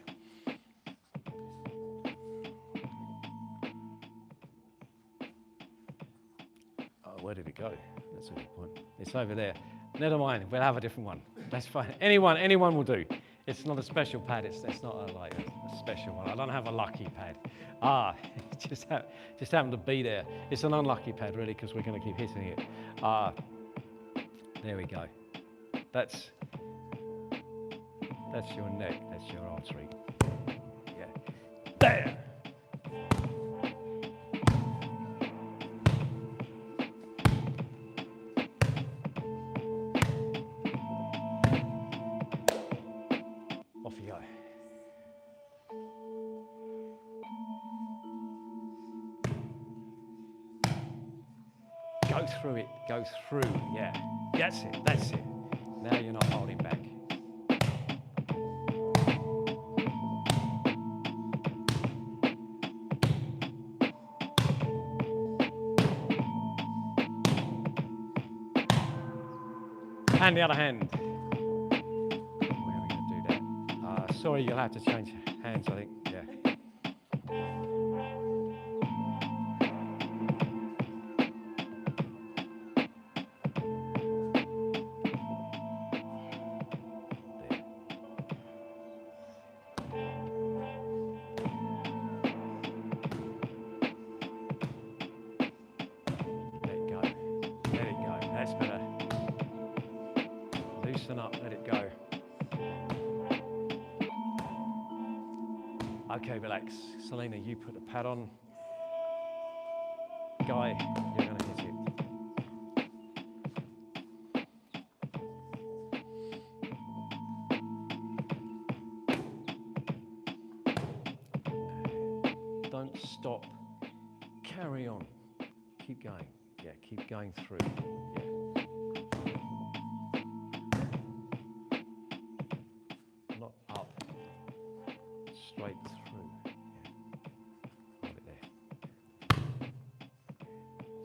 Speaker 1: Oh, where did it go? That's a good point. It's over there. Never mind. We'll have a different one. That's fine. Anyone will do. It's not a special pad. It's not a special one. I don't have a lucky pad. It just happened to be there. It's an unlucky pad, really, because we're going to keep hitting it. There we go. That's your neck. That's your artery. Yeah. There. Off you go. Go through it, go through, yeah. That's it. Now you're not holding back. And the other hand. Where are we going to do that? Sorry, you'll have to change hands, I think, yeah. That's better. Loosen up, let it go. Okay, relax. Selena, you put the pad on. Guy, you're going to hit it. Don't stop. Carry on. Keep going. Yeah, keep going through. Yeah. Not up. Straight through. Yeah. Hold it there.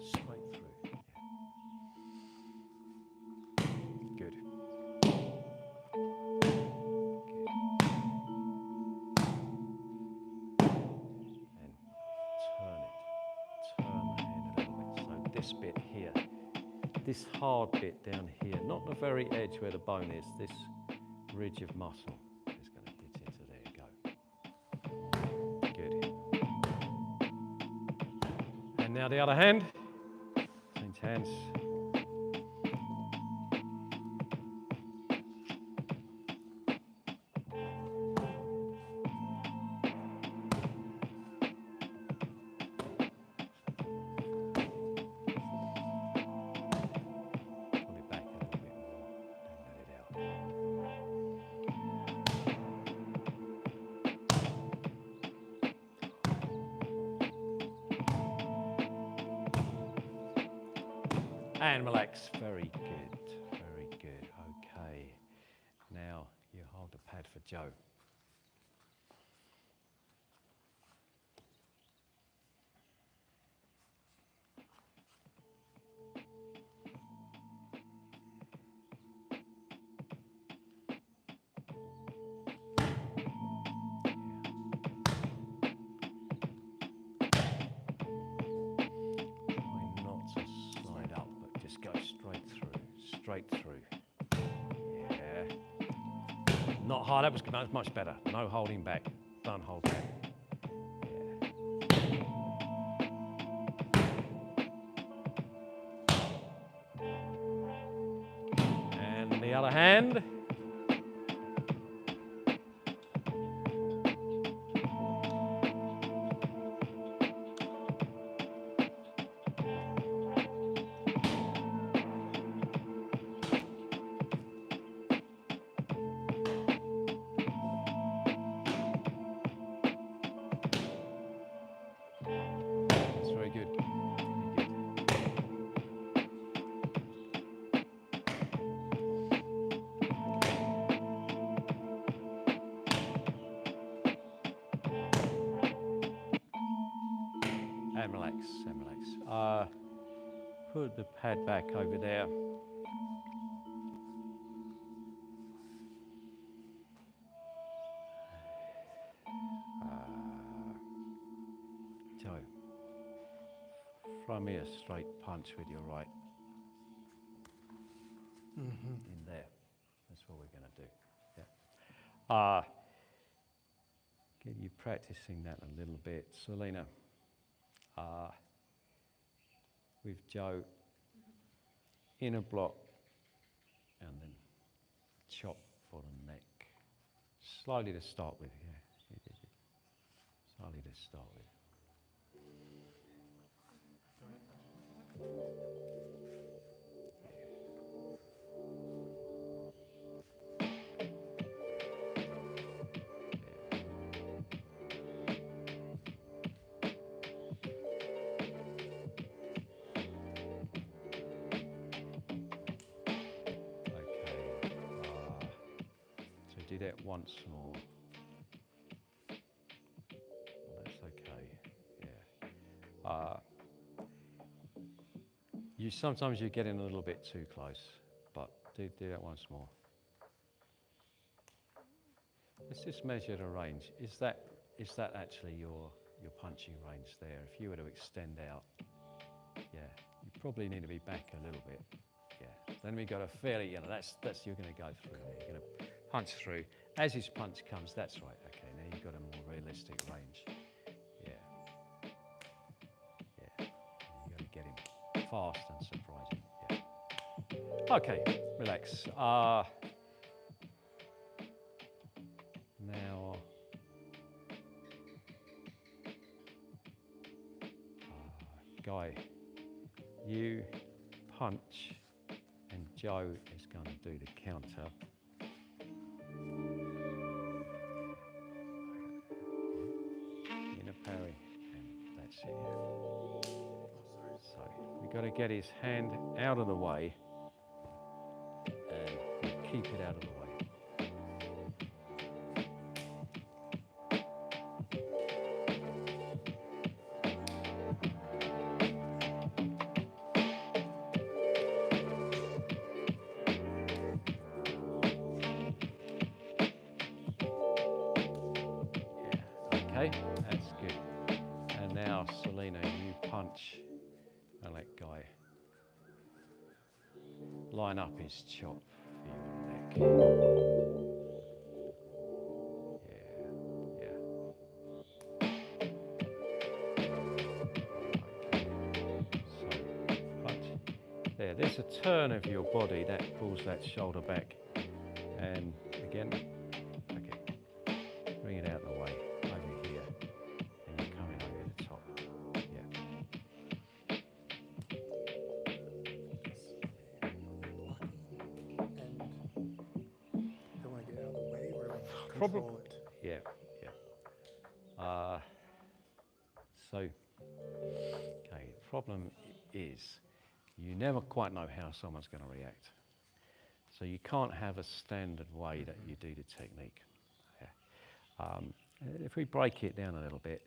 Speaker 1: Straight through. Yeah. Good. This bit here, this hard bit down here, not the very edge where the bone is, this ridge of muscle is going to get into there. Go. Good. And now the other hand. Change hands. And relax. Very good. Very good. Okay. Now you hold the pad for Joe. Straight through. Yeah. Not hard. That was much better. No holding back. Don't hold back. Yeah. And the other hand. And relax, and relax. Put the pad back over there. Joe, throw me a straight punch with your right. In there. That's what we're going to do. Yeah. Get you practicing that a little bit. Selena, with Joe, inner block, and then chop for the neck. Slowly to start with, yeah. Slowly to start with. Do that once more. That's okay. Yeah. Sometimes you get in a little bit too close, but do that once more. Let's just measure the range. Is that actually your punching range there? If you were to extend out, yeah, you probably need to be back a little bit. Yeah. Then we got a fairly, that's you're going to go through there. You're going to punch through. As his punch comes, that's right. Okay, now you've got a more realistic range. Yeah. Yeah. You've got to get him fast and surprising. Yeah. Okay, relax. Now, Guy, you punch, and Joe is going to do the counter. Parry, and that's it. So we've got to get his hand out of the way and keep it out of the way. Yeah, okay, that's good. And now, Selena, you punch and let Guy. line up his chop for your neck. Yeah, yeah. So, punch. There, there's a turn of your body that pulls that shoulder back. And again, okay, bring it out of the way, over here, and you're coming over the top. Yeah.
Speaker 2: And I want to get out of the way, or I want to
Speaker 1: Probably,
Speaker 2: control it.
Speaker 1: yeah, yeah. So, okay, the problem is you never quite know how someone's going to react. So you can't have a standard way that you do the technique. Yeah. If we break it down a little bit,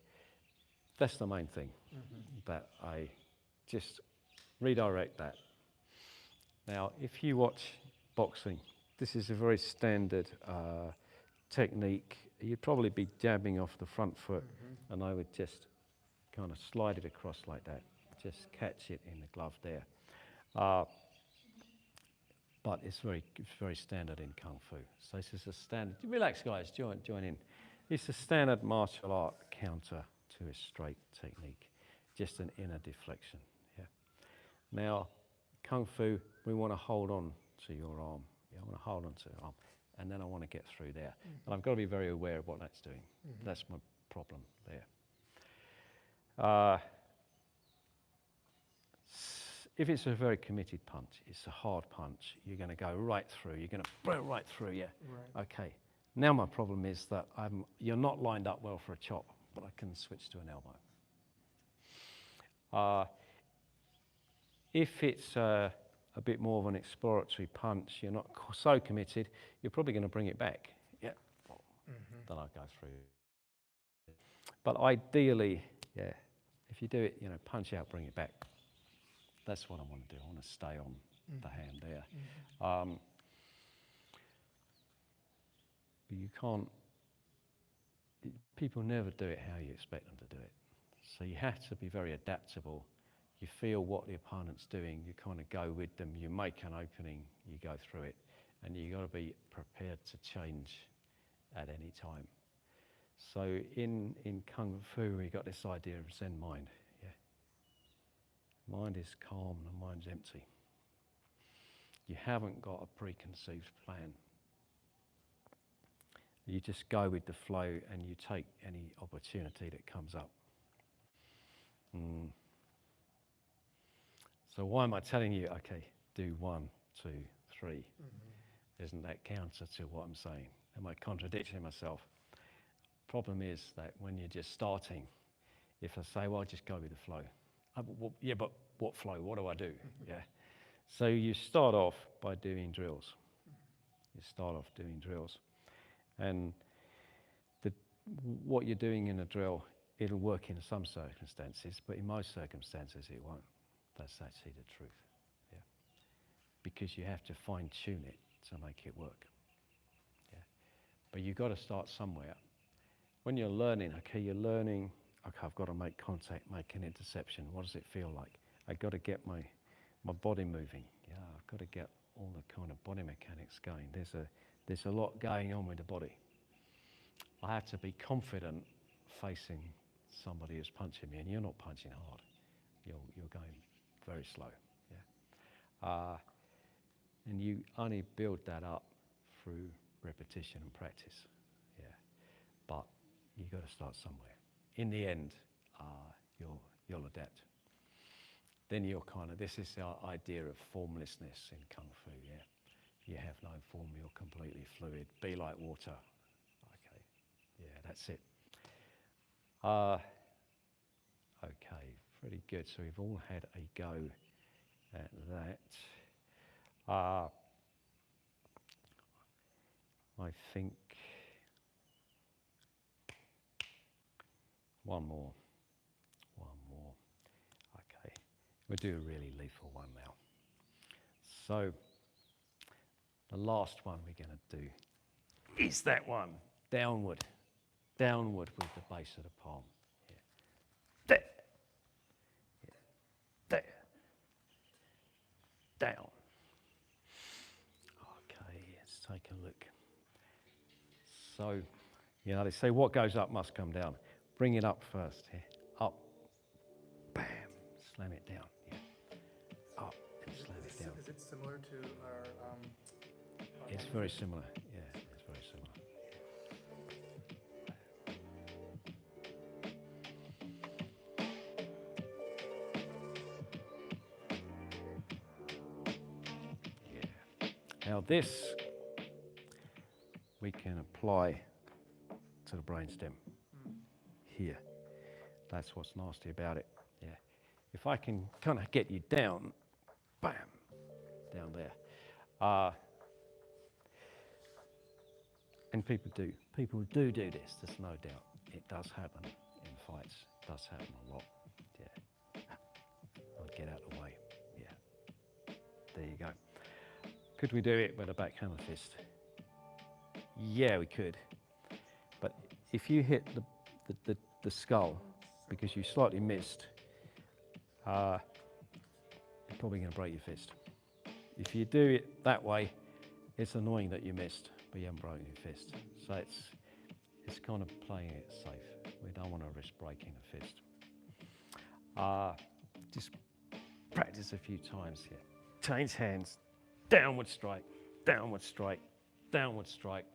Speaker 1: that's the main thing, that I just redirect that. Now, if you watch boxing, this is a very standard technique. You'd probably be jabbing off the front foot, and I would just kind of slide it across like that. Just catch it in the glove there. But it's very standard in Kung Fu. So this is a standard, relax guys, join in. It's a standard martial art counter to a straight technique, just an inner deflection. Yeah. Now, Kung Fu, we want to hold on to your arm. Yeah, I want to hold on to your arm, and then I want to get through there. And I've got to be very aware of what that's doing. That's my problem there. If it's a very committed punch, it's a hard punch, you're going to go right through, you're going to blow right through, yeah.
Speaker 2: Right.
Speaker 1: Okay. Now my problem is that you're not lined up well for a chop, but I can switch to an elbow. If it's a bit more of an exploratory punch, you're not so committed, you're probably going to bring it back. Yeah. Then I'll go through. But ideally, yeah, if you do it, punch out, bring it back. That's what I want to do. I want to stay on the hand there. But you can't, people never do it how you expect them to do it. So you have to be very adaptable. You feel what the opponent's doing, you kind of go with them, you make an opening, you go through it, and you've got to be prepared to change at any time. So in Kung Fu, we got this idea of Zen mind. Yeah, mind is calm, the mind's empty. You haven't got a preconceived plan. You just go with the flow and you take any opportunity that comes up. So why am I telling you, okay, do 1, 2, 3? Isn't that counter to what I'm saying? Am I contradicting myself? Problem is that when you're just starting, if I say, well, just go with the flow. Well, yeah, but what flow? What do I do? Yeah. So you start off by doing drills. You start off doing drills. And what you're doing in a drill, it'll work in some circumstances, but in most circumstances it won't. That's actually the truth. Yeah. Because you have to fine-tune it to make it work. Yeah. But you've got to start somewhere. When you're learning, okay, I've got to make contact, make an interception. What does it feel like? I've got to get my body moving. Yeah, I've got to get all the kind of body mechanics going. There's a lot going on with the body. I have to be confident facing somebody who's punching me, and you're not punching hard. You're going very slow. Yeah. And you only build that up through repetition and practice. Yeah. But you've got to start somewhere. In the end, you'll adapt. Then this is our idea of formlessness in Kung Fu, yeah? You have no form, you're completely fluid. Be like water. Okay, yeah, that's it. Okay, pretty good. So we've all had a go at that. I think one more. Okay, we'll do a really lethal one now. So the last one we're going to do is that one, downward with the base of the palm. Yeah. There. Yeah. There. Down. So, you know, they say what goes up must come down. Bring it up first. Here. Up. Bam. Slam it down. Yeah. Up and slam it down.
Speaker 2: Is it similar to our
Speaker 1: It's very similar. Yeah, it's very similar. Now this we can apply to the brainstem here. That's what's nasty about it. Yeah. If I can kind of get you down, bam, down there. And people do this, there's no doubt. It does happen in fights, it does happen a lot. Yeah. I'll get out of the way. Yeah. There you go. Could we do it with a backhammer fist? Yeah, we could. But if you hit the skull because you slightly missed, you're probably going to break your fist. If you do it that way, it's annoying that you missed, but you haven't broken your fist. So it's kind of playing it safe. We don't want to risk breaking a fist. Just practice a few times here. Change hands, downward strike, downward strike, downward strike.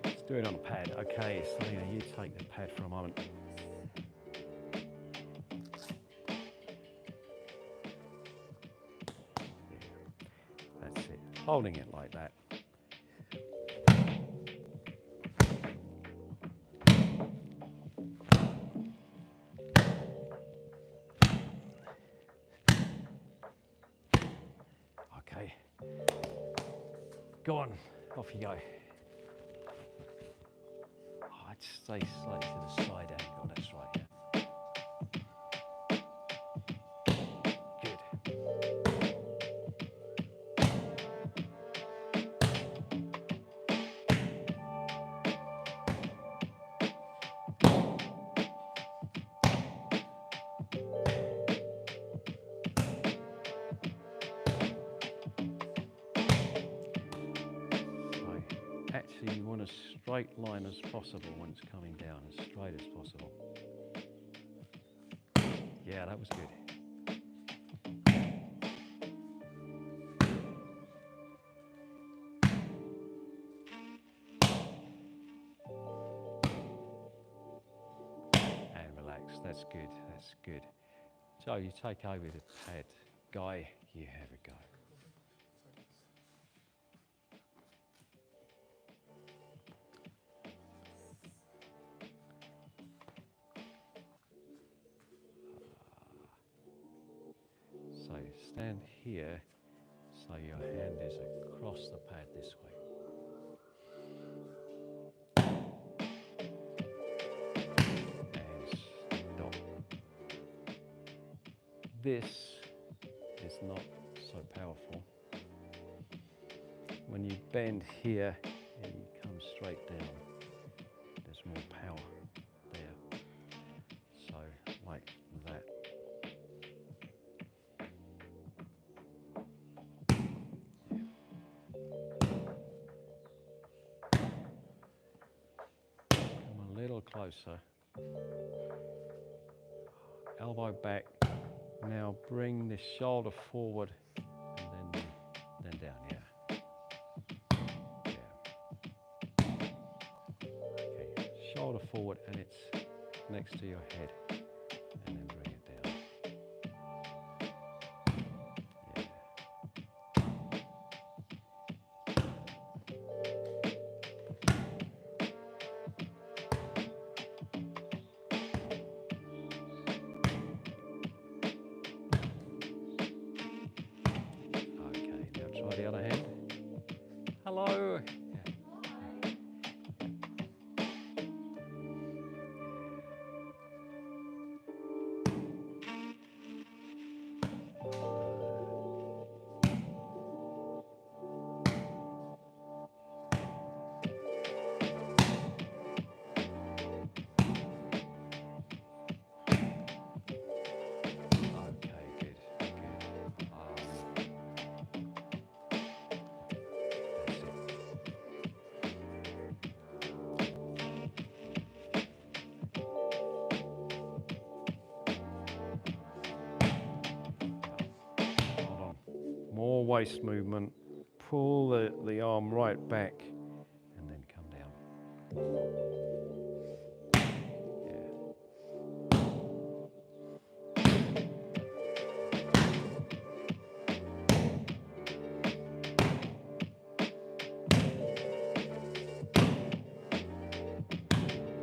Speaker 1: Let's do it on a pad. Okay, Selena, you take the pad for a moment. That's it. Holding it like that. Okay. Go on. Off you go. Oh, I'd stay slightly to the side angle. That's right. Yeah. Actually, you want a straight line as possible when it's coming down, as straight as possible. Yeah, that was good. And relax, that's good, that's good. So you take over the pad. Guy, you have a go. So stand here, so your hand is across the pad this way. And stop. This is not so powerful. When you bend here and you come straight down, there's more power there. So like that. Come a little closer. Elbow back. Now bring the shoulder forward and then down, yeah. Yeah. Okay, shoulder forward and it's next to your head. And then bring it down. The other hand. Hello. waist movement. Pull the arm right back and then come down.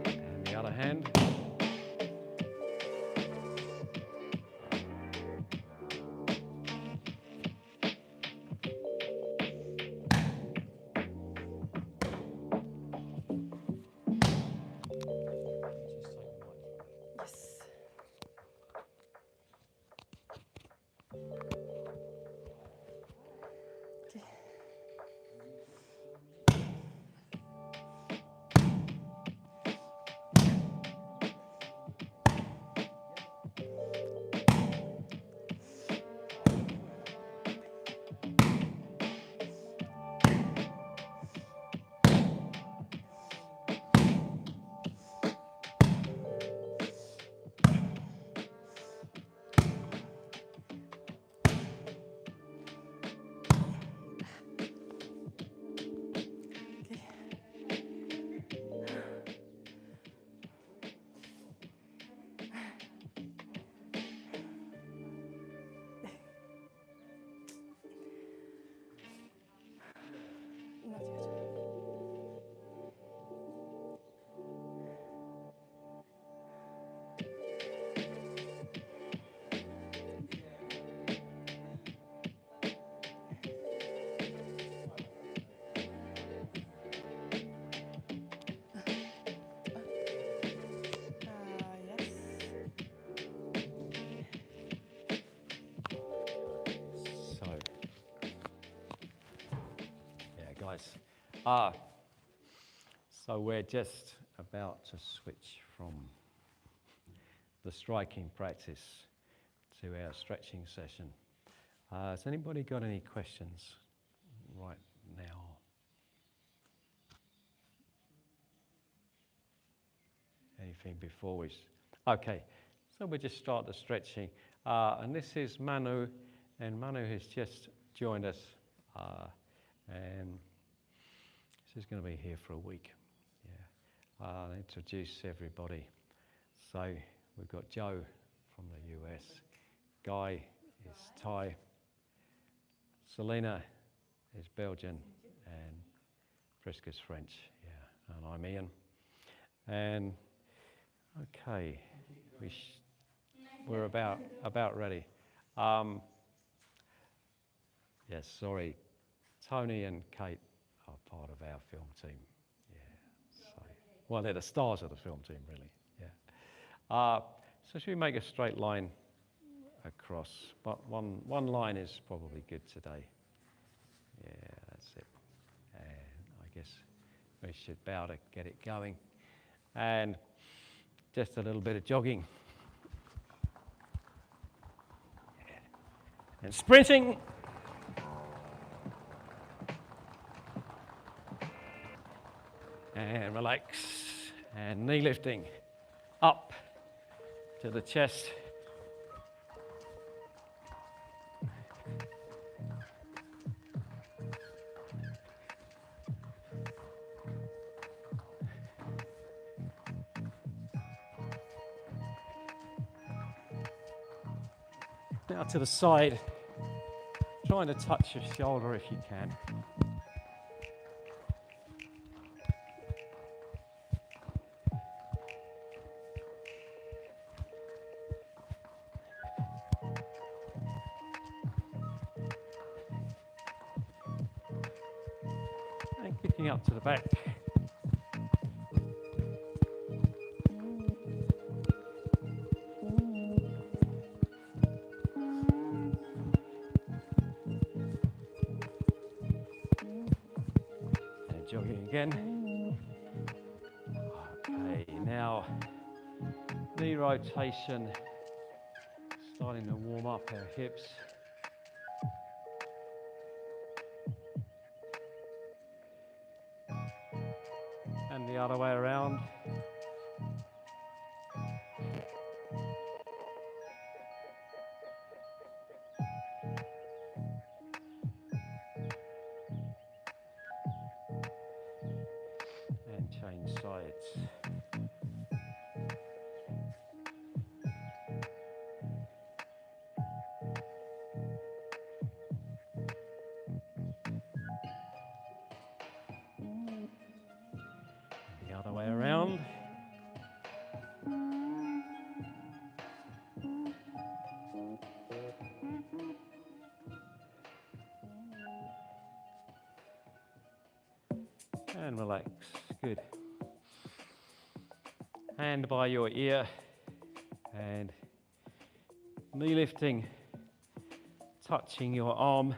Speaker 1: And the other hand.
Speaker 3: Yes. Okay. Not yet. Yes.
Speaker 1: So, yeah, guys. So we're just about to switch from the striking practice to our stretching session. Has anybody got any questions right now? Anything before we... Okay, so we'll just start the stretching. And this is Manu, and Manu has just joined us. And she's going to be here for a week. Yeah. I'll introduce everybody. So we've got Joe from the US, Guy is Thai, Selena is Belgian, and Priska's French. Yeah, and I'm Ian. And okay, we're about ready. Yes, sorry, Tony and Kate are part of our film team. Yeah, so, well, they're the stars of the film team, really. Yeah. So should we make a straight line across? But one line is probably good today. Yeah, that's it. And I guess we should bow to get it going. And just a little bit of jogging. Yeah. And sprinting. And relax. And knee lifting up to the chest. Now to the side, trying to touch your shoulder if you can. And kicking up to the back. And jogging again. Okay, now knee rotation, starting to warm up our hips. And the other way around. Other way around. And relax, good. Hand by your ear and knee lifting, touching your arm.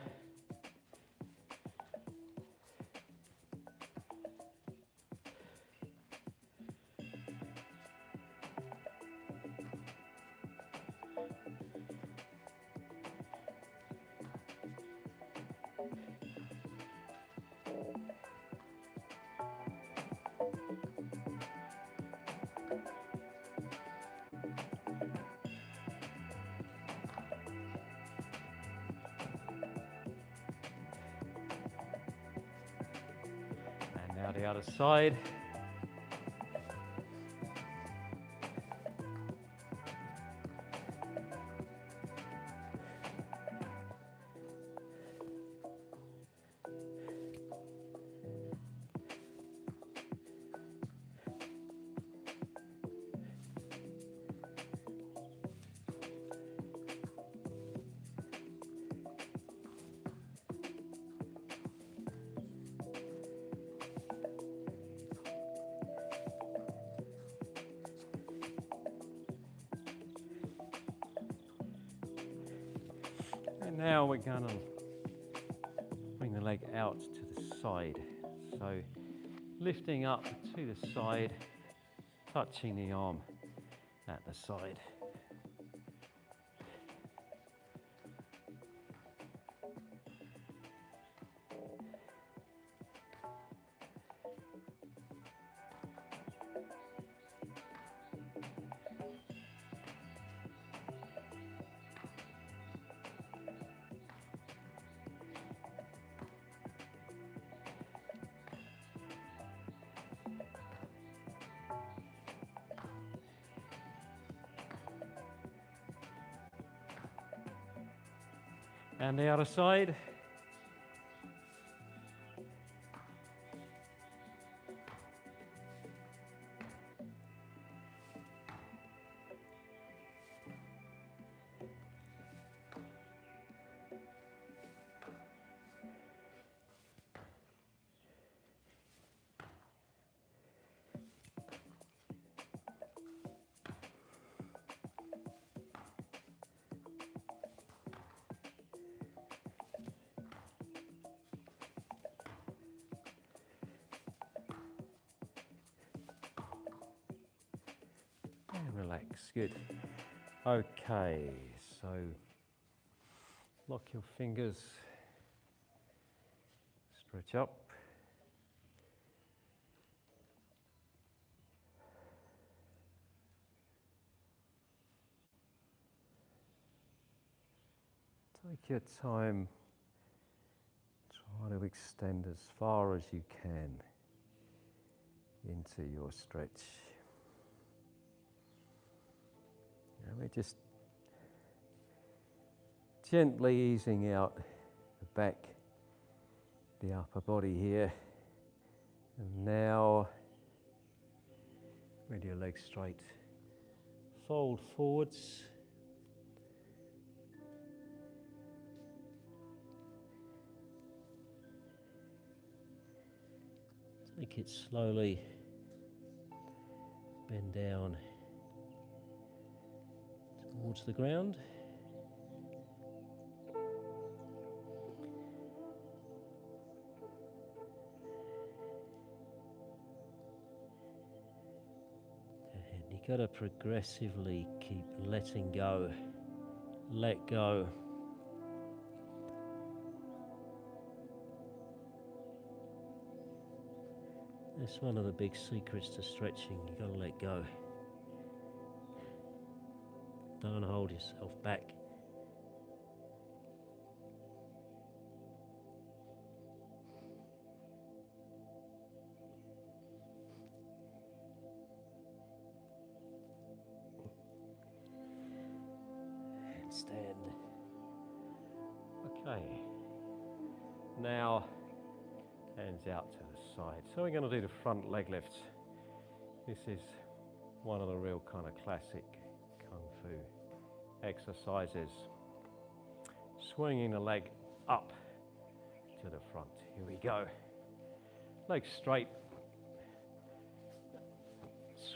Speaker 1: And now the other side. And now we're going to bring the leg out to the side. So lifting up to the side, touching the arm at the side. And the other side. And relax, good. Okay, so lock your fingers, stretch up. Take your time, try to extend as far as you can into your stretch. And we're just gently easing out the back, the upper body here. And now, with your legs straight, fold forwards. Take it slowly, bend down towards the ground. And you got to progressively keep letting go, let go. That's one of the big secrets to stretching. You got to let go. Don't hold yourself back. And stand. Okay. Now, hands out to the side. So we're going to do the front leg lift. This is one of the real kind of classic Kung Fu exercises. Swinging the leg up to the front. Here we go. Leg straight.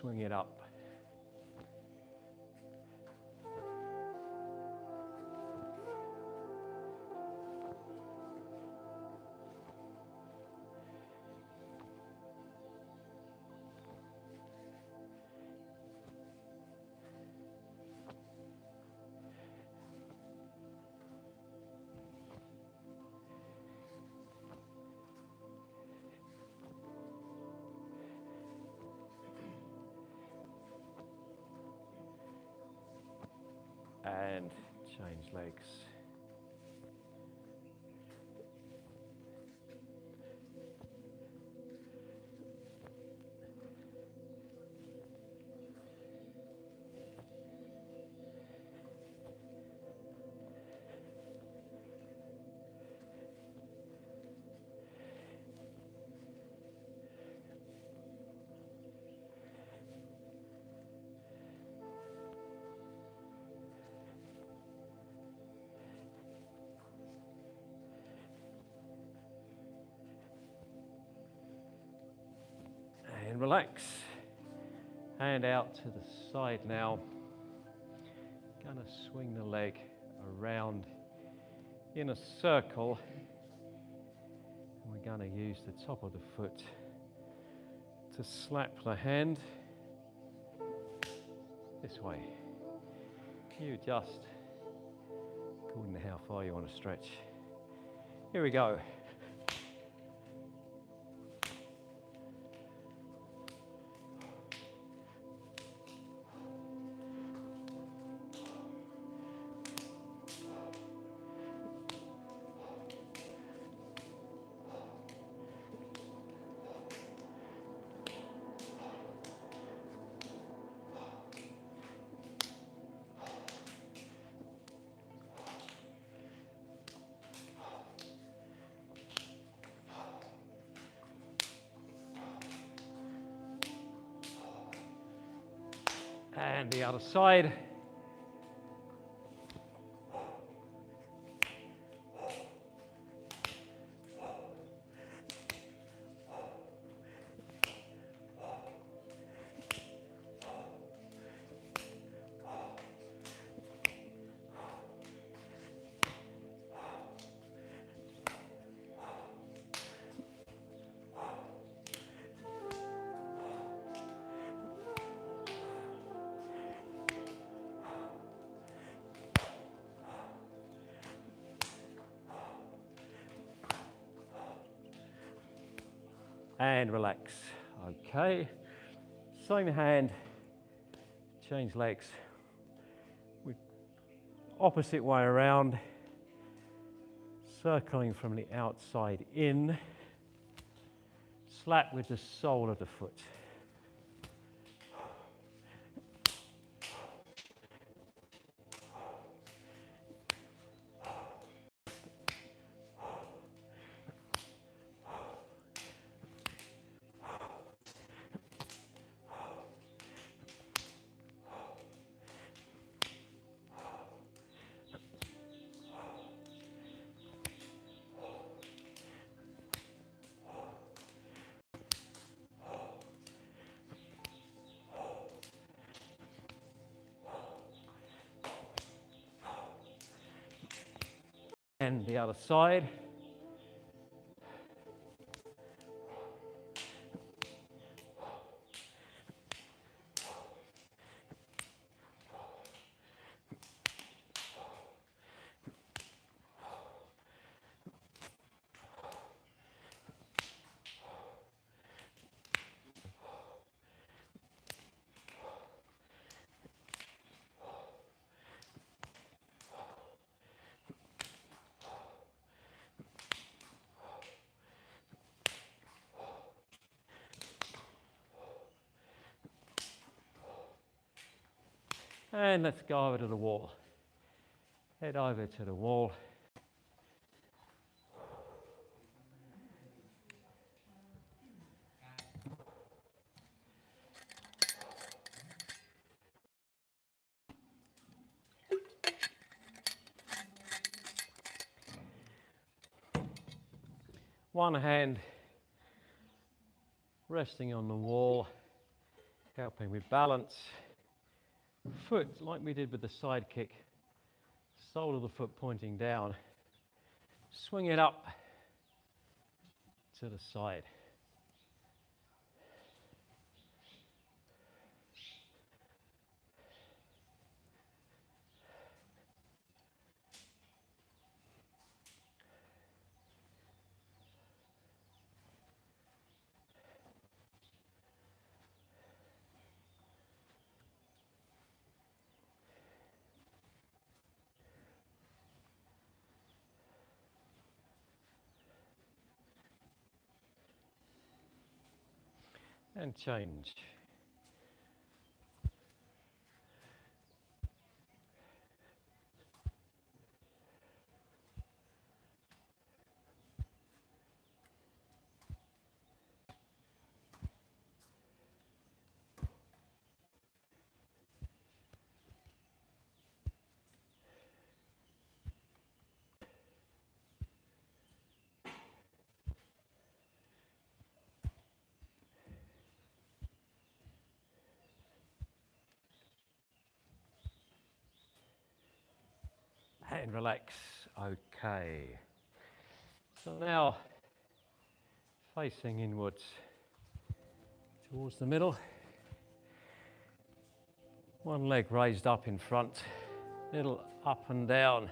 Speaker 1: Swing it up. And change legs. And relax. Hand out to the side now. Gonna swing the leg around in a circle. And we're gonna use the top of the foot to slap the hand this way. You adjust according to how far you want to stretch. Here we go. And the other side. And relax. Okay. Same hand, change legs. Opposite way around, circling from the outside in. Slap with the sole of the foot. And the other side. And let's go over to the wall. Head over to the wall. one hand resting on the wall, helping with balance. Foot, like we did with the side kick, sole of the foot pointing down. Swing it up to the side. And change. And relax. Okay. So now facing inwards towards the middle. One leg raised up in front. Little up and down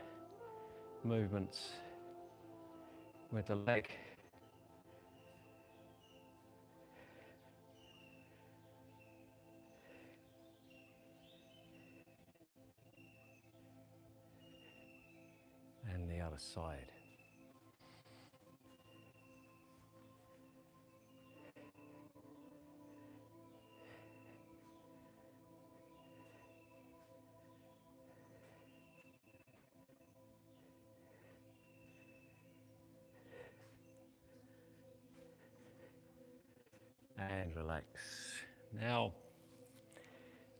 Speaker 1: movements with the leg. And the other side. And relax. Now,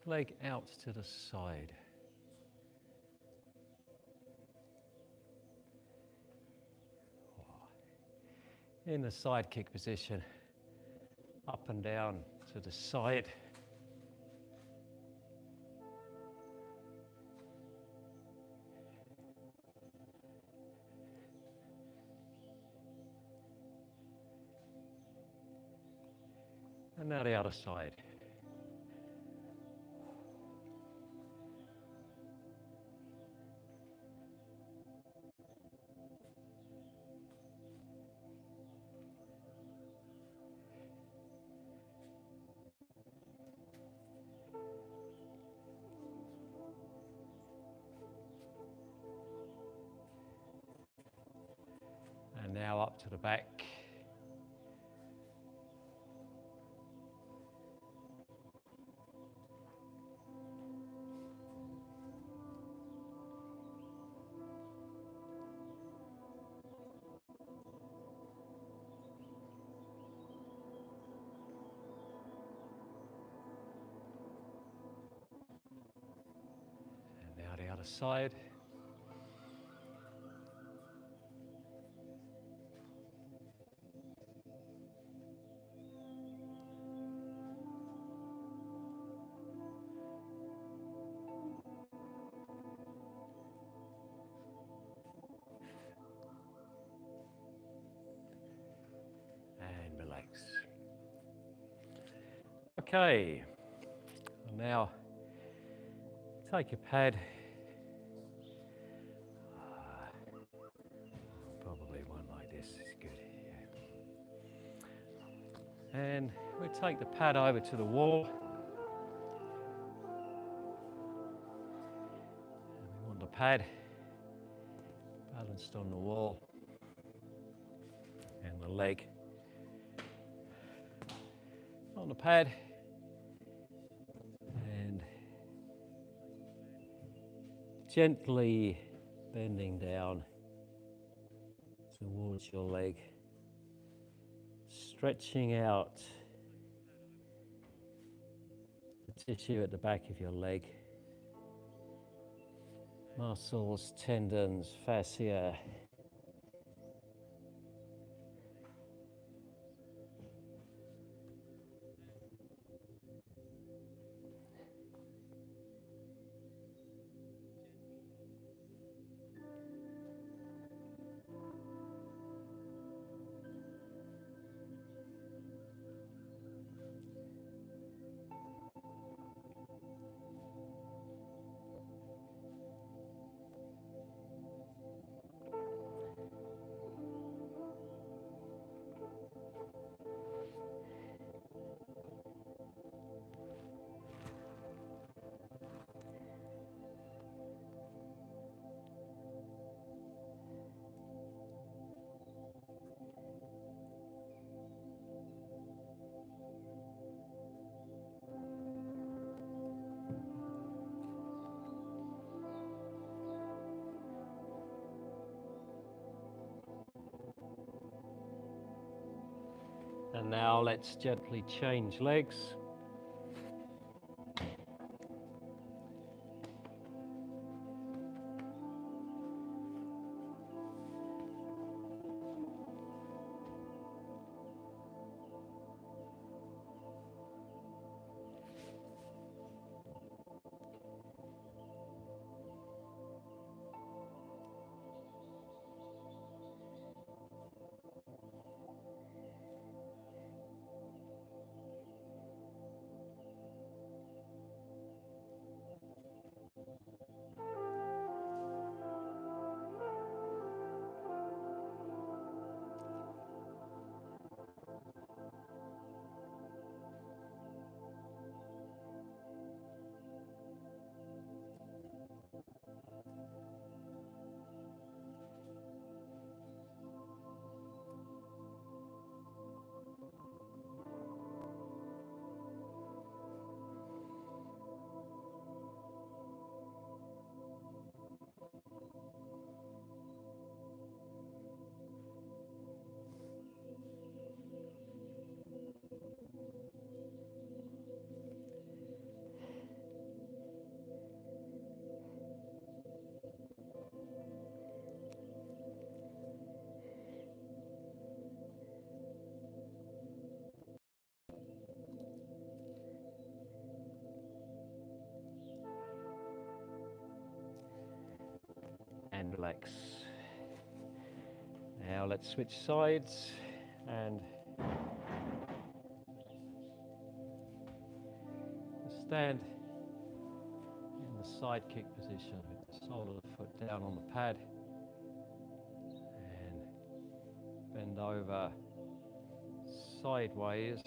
Speaker 1: leg out to the side. In the side kick position, up and down to the side. And now the other side. And now up to the back. And now the other side. And relax. Okay, now take your pad. Probably one like this is good. Yeah. And we take the pad over to the wall. And we want the pad balanced on the wall. And the leg on the pad. And gently bending down towards your leg, stretching out the tissue at the back of your leg, muscles, tendons, fascia, And now let's gently change legs. And relax. Now let's switch sides and stand in the sidekick position with the sole of the foot down on the pad and bend over sideways.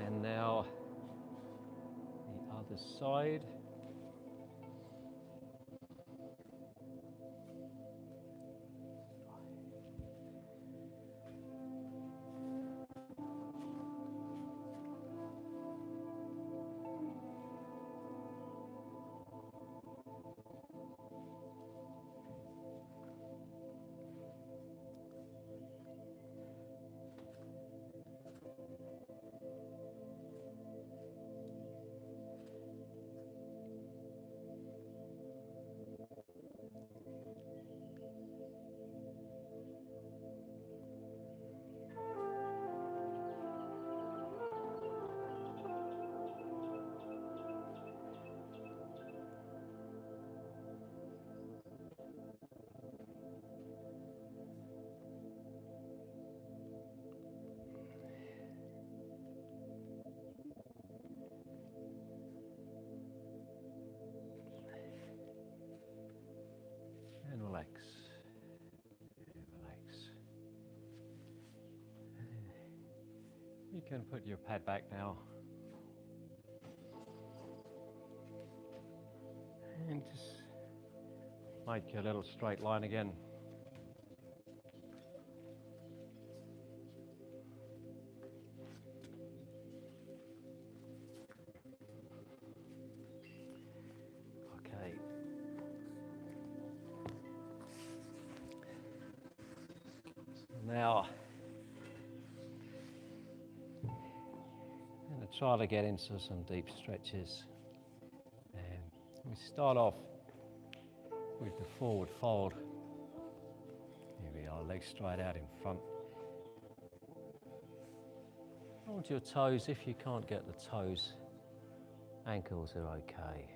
Speaker 1: And now the other side. And relax. Relax. You can put your pad back now. And just make your little straight line again. Okay. So now I'm going to try to get into some deep stretches. And we start off with the forward fold. Here we are, legs straight out in front. Hold your toes. If you can't get the toes, ankles are okay.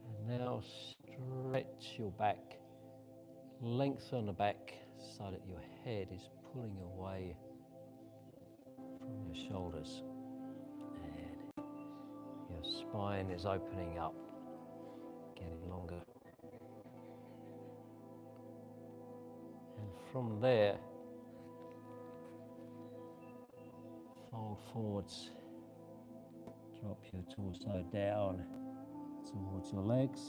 Speaker 1: And now stretch your back, lengthen the back so that your head is pulling away from your shoulders. And your spine is opening up, getting longer. And from there, fold forwards, drop your torso down towards your legs.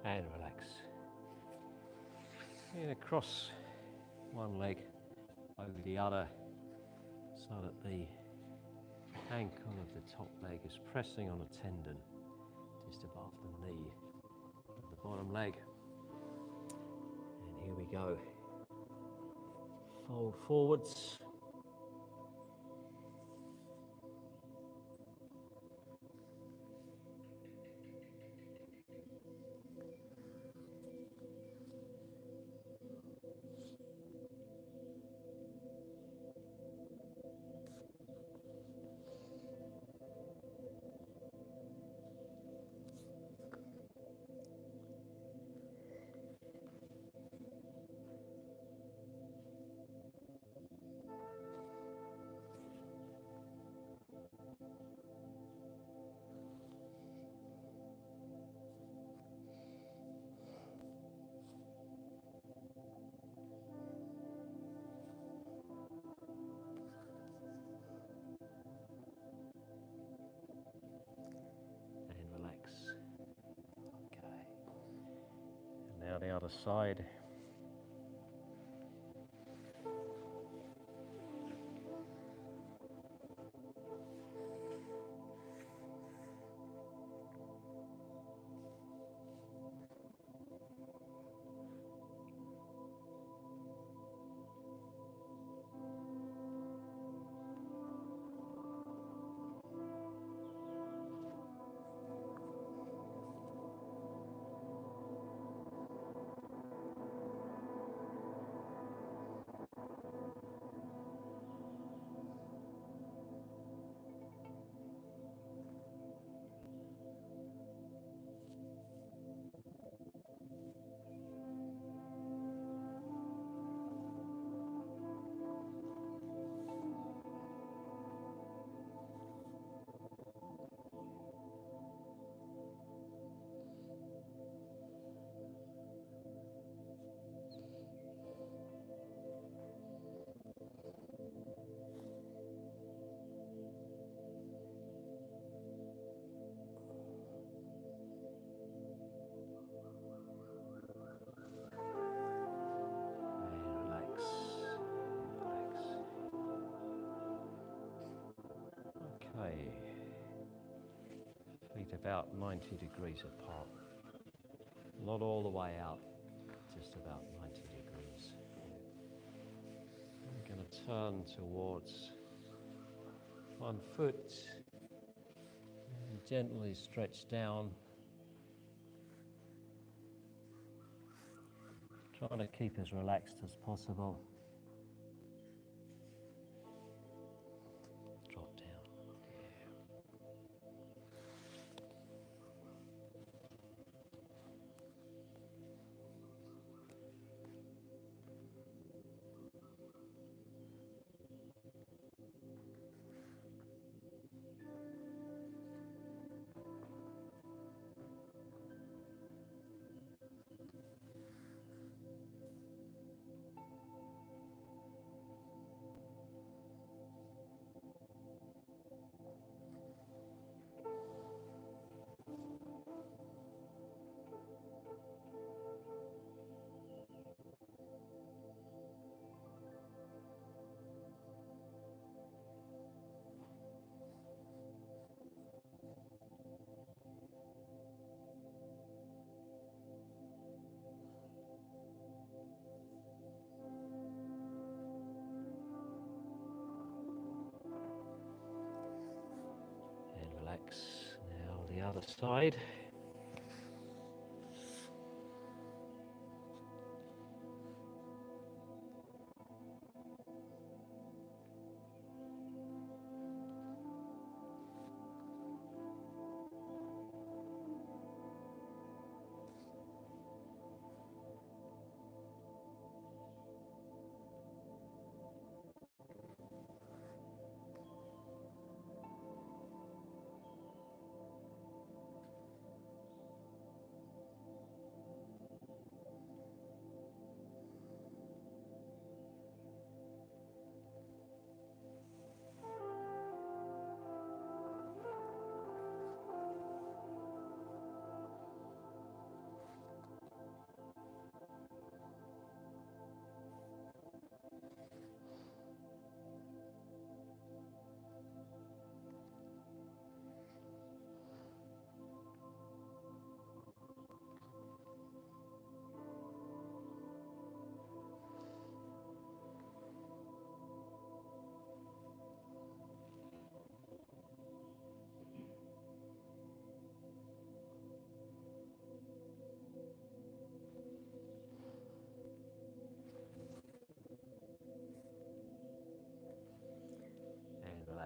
Speaker 1: And relax. And across one leg over the other so that the ankle of the top leg is pressing on a tendon just above the knee of the bottom leg. And here we go. Fold forwards. And relax. Okay. And now the other side. Okay, feet about 90 degrees apart, not all the way out, just about 90 degrees. I'm going to turn towards one foot and gently stretch down, trying to keep as relaxed as possible. Drop down. Relax. Now the other side.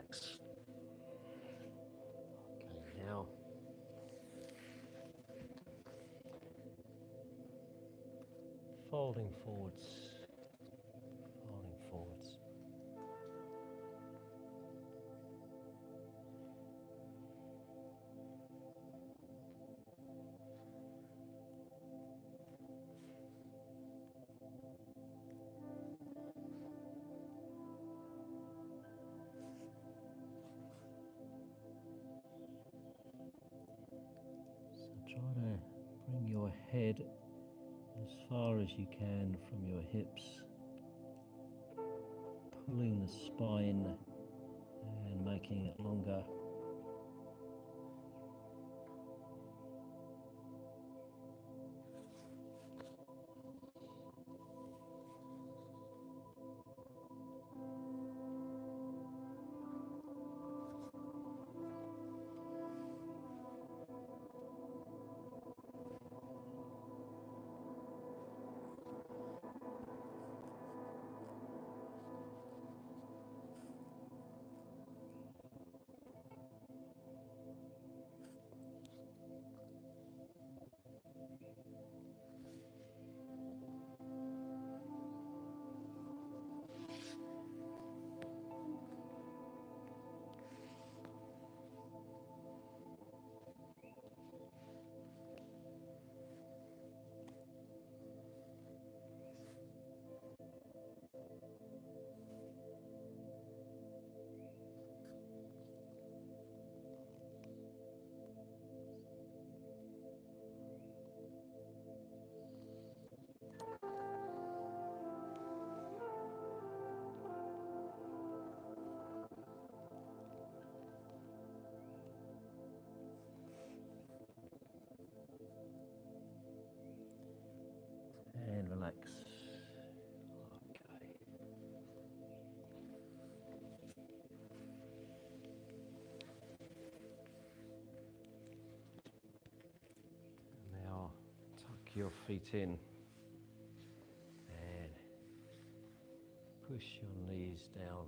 Speaker 1: relax. Okay, now folding forwards, folding forwards. So try to bring your head as far as you can from your hips, pulling the spine and making it longer. And relax. Okay. Now tuck your feet in and push your knees down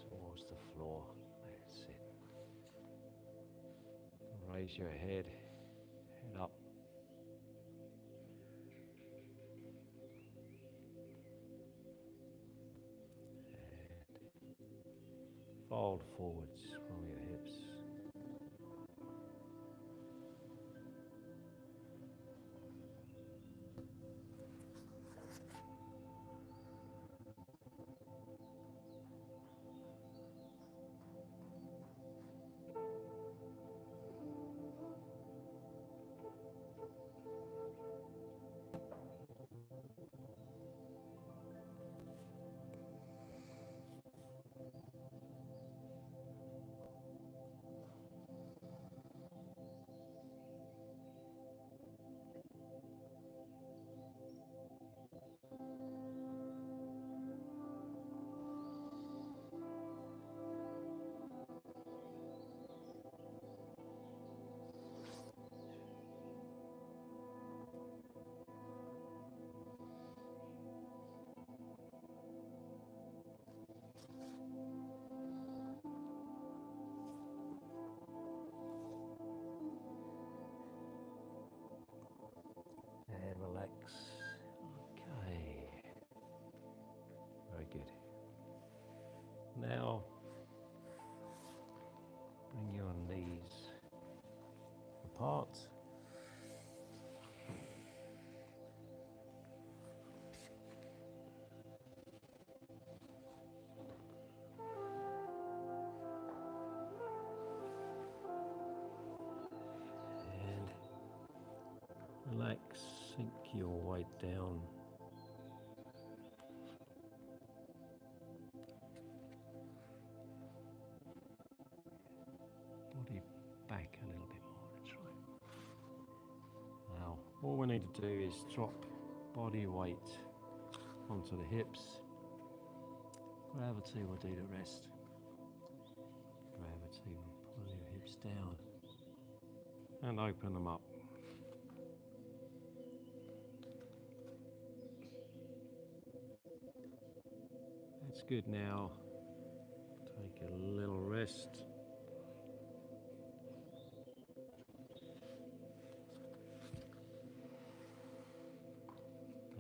Speaker 1: towards the floor. That's it. Raise your head up. Fold forwards from your hips. And relax. Okay. Very good. Now, bring your knees apart. And relax, sink your weight down. Body back a little bit more, that's right. Now, all we need to do is drop body weight onto the hips. Gravity will do the rest. Gravity will pull your hips down and open them up. That's good. Now wrist.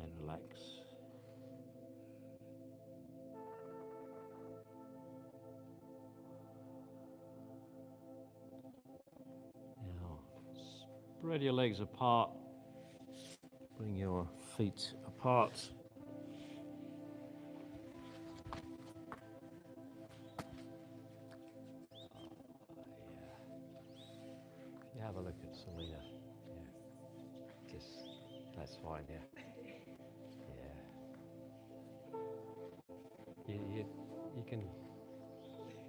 Speaker 1: And relax. Now, spread your legs apart. Bring your feet apart. If you have a look at Selena, just that's fine, yeah. You can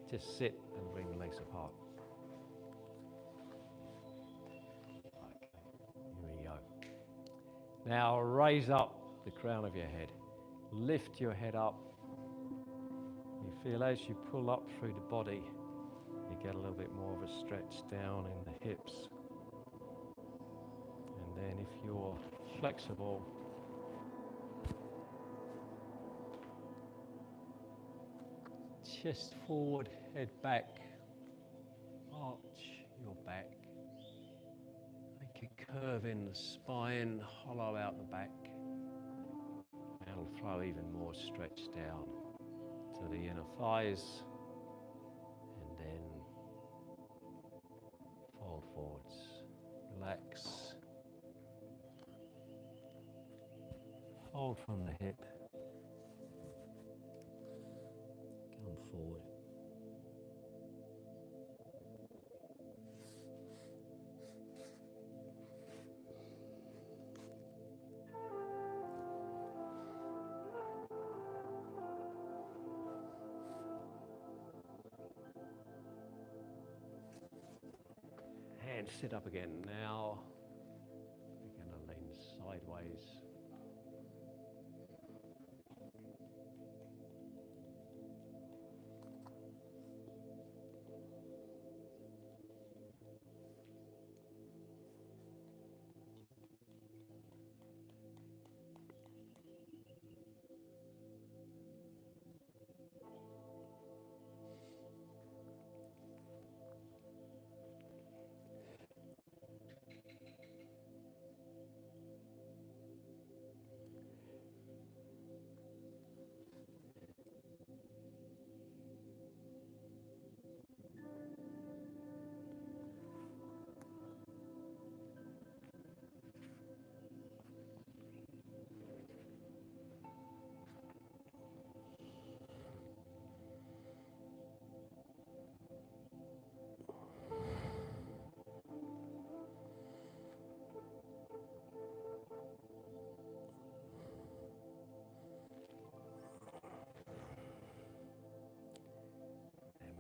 Speaker 1: just sit and bring the legs apart. Okay, here we go. Now raise up the crown of your head. Lift your head up. You feel as you pull up through the body, you get a little bit more of a stretch down in the hips. And then if you're flexible, chest forward, head back, arch your back, make a curve in the spine, hollow out the back, and throw even more stretch down to the inner thighs, and then fold forwards, relax, hold from the hip, come forward. And sit up again. Now we're going to lean sideways.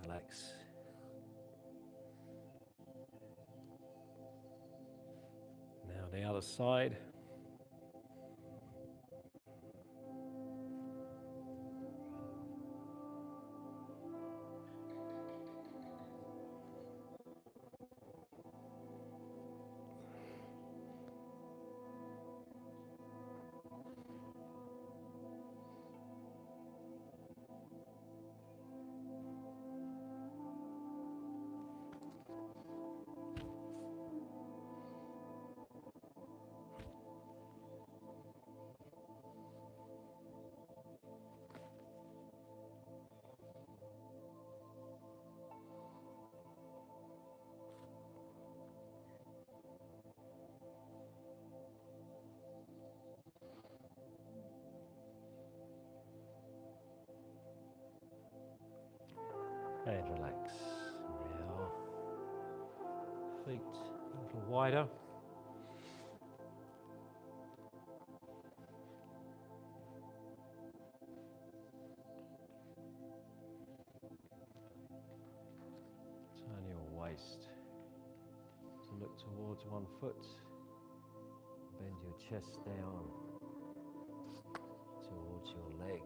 Speaker 1: Relax. Now the other side. And relax. Now, feet a little wider. Turn your waist to look towards one foot. Bend your chest down towards your leg.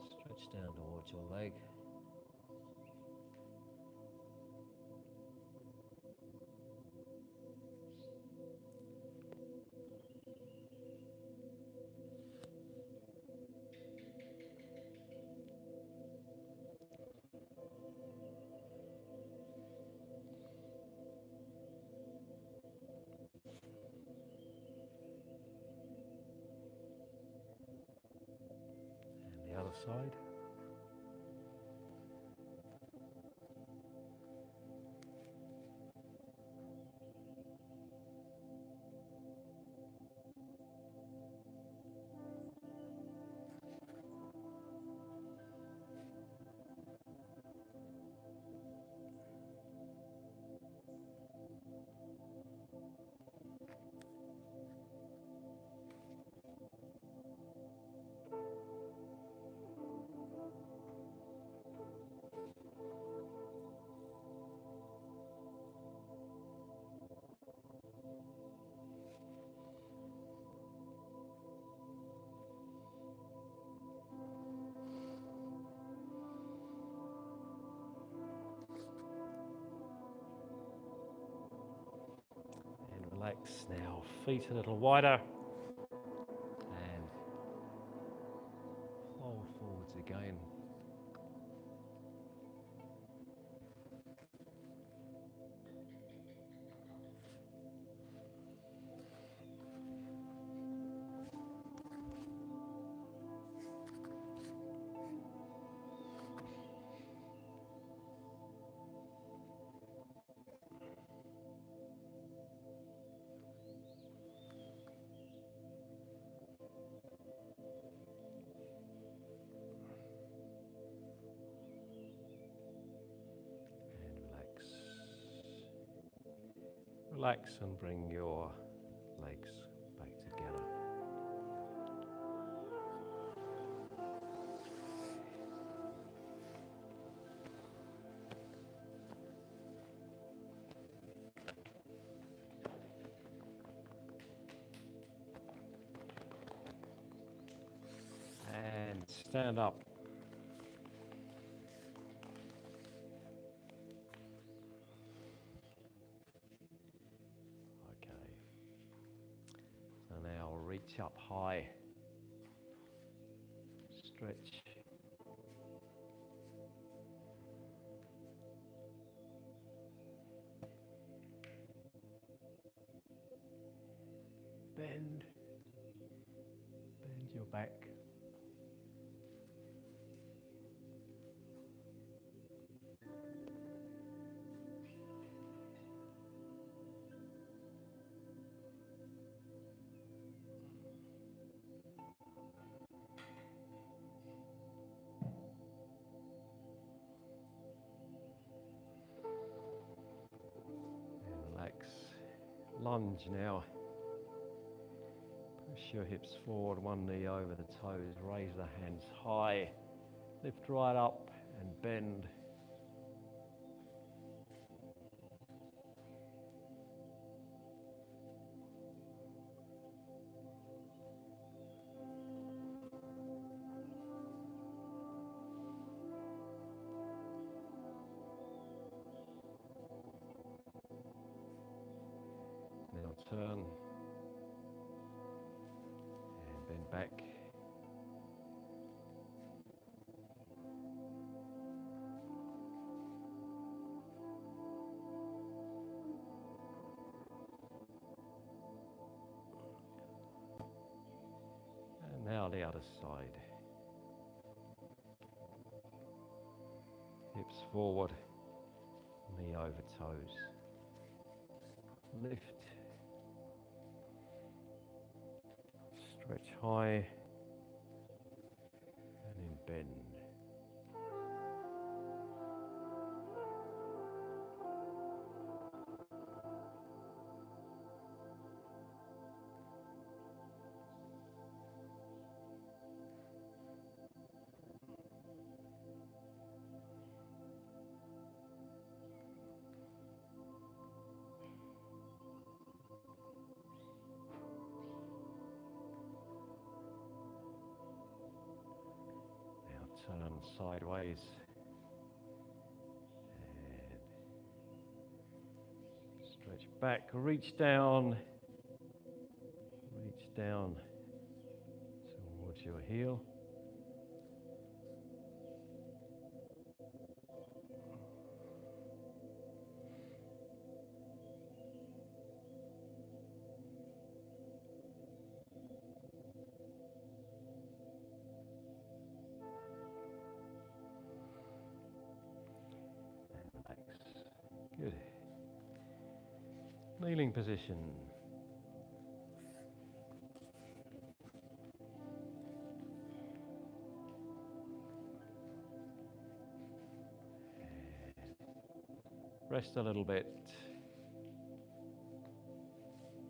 Speaker 1: Stretch down towards your leg. Other side. And relax now, feet a little wider. And fold forwards again. Relax and bring your legs back together. And stand up. Okay. So now reach up high. Stretch. Bend. Bend your back. And relax. Lunge now. Push your hips forward, one knee over the toes, raise the hands high, lift right up and bend. Now turn and bend back. And now the other side. Hips forward, knee over toes. Lift. Stretch high and then bend. Turn sideways and stretch back, reach down towards your heel. Kneeling position. Rest a little bit.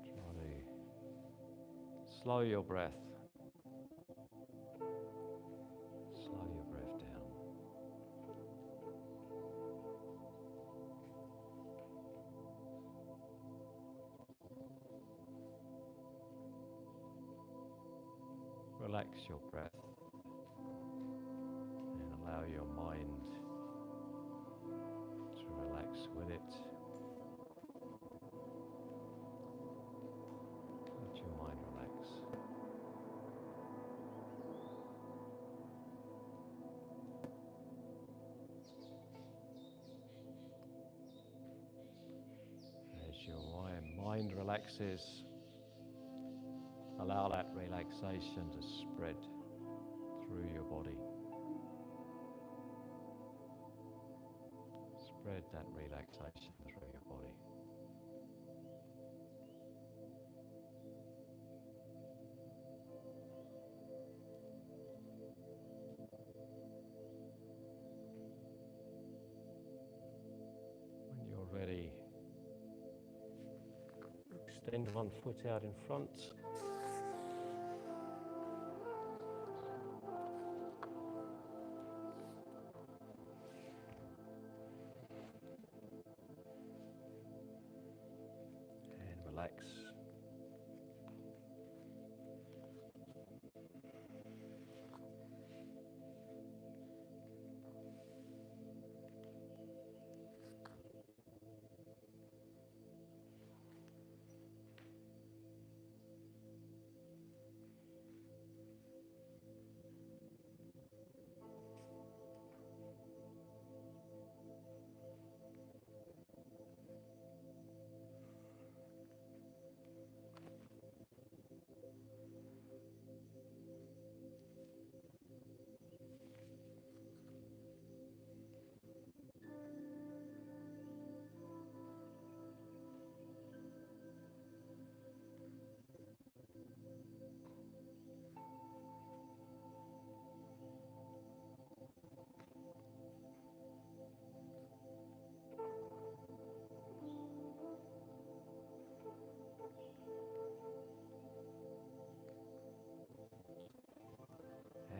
Speaker 1: Try to slow your breath. Slow your breath down. Relax your breath and allow your mind to relax with it. Let your mind relax. As your mind relaxes, allow that relaxation to spread through your body. Spread that relaxation through your body. When you're ready, extend one foot out in front. And relax.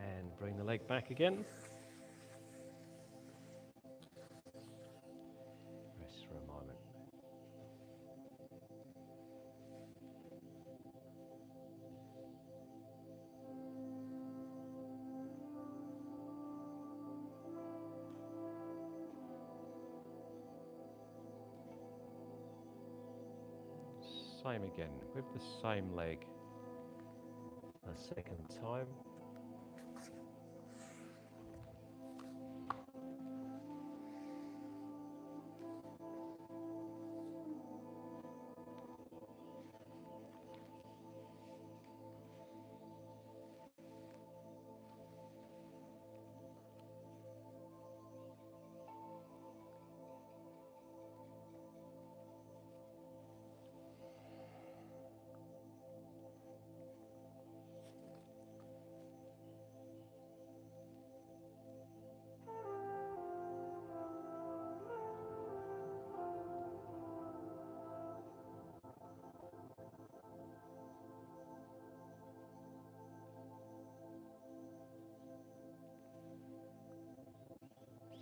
Speaker 1: And bring the leg back again. Rest for a moment. Same again, with the same leg a second time.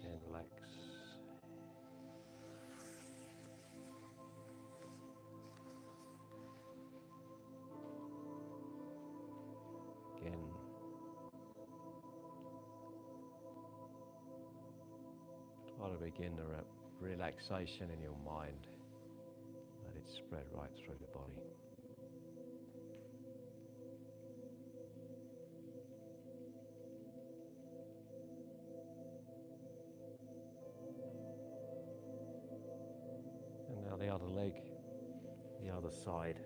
Speaker 1: And relax. Again. Try to begin the relaxation in your mind. Let it spread right through the body. And now the other leg, the other side.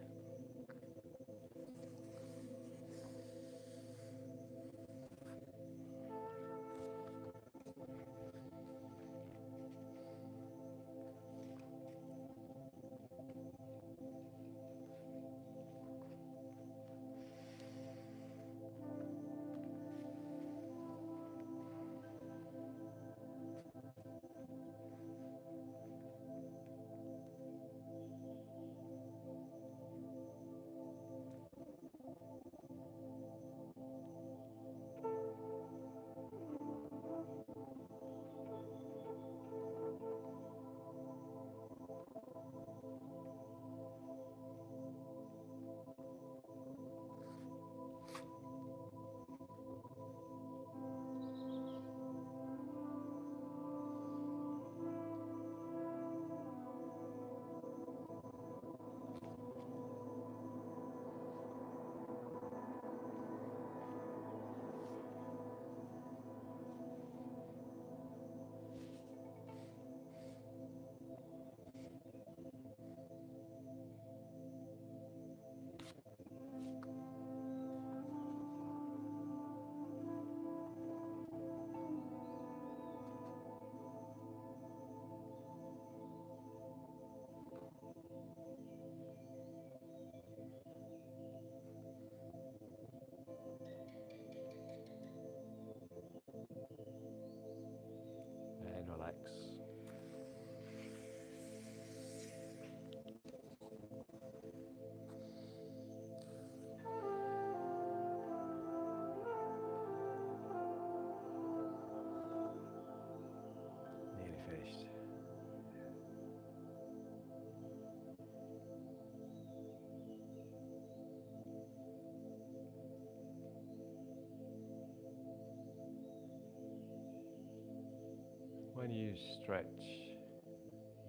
Speaker 1: you stretch,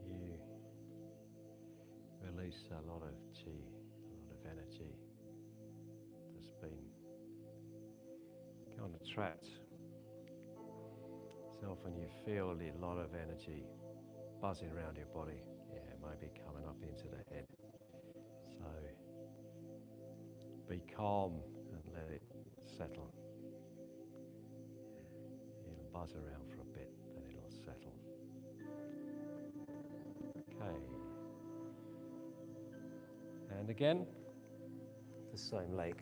Speaker 1: you release a lot of chi, a lot of energy that's been kind of trapped. So often you feel a lot of energy buzzing around your body, maybe coming up into the head. So be calm and let it settle. It'll buzz around for a bit, then it'll settle. Okay. And again, the same leg.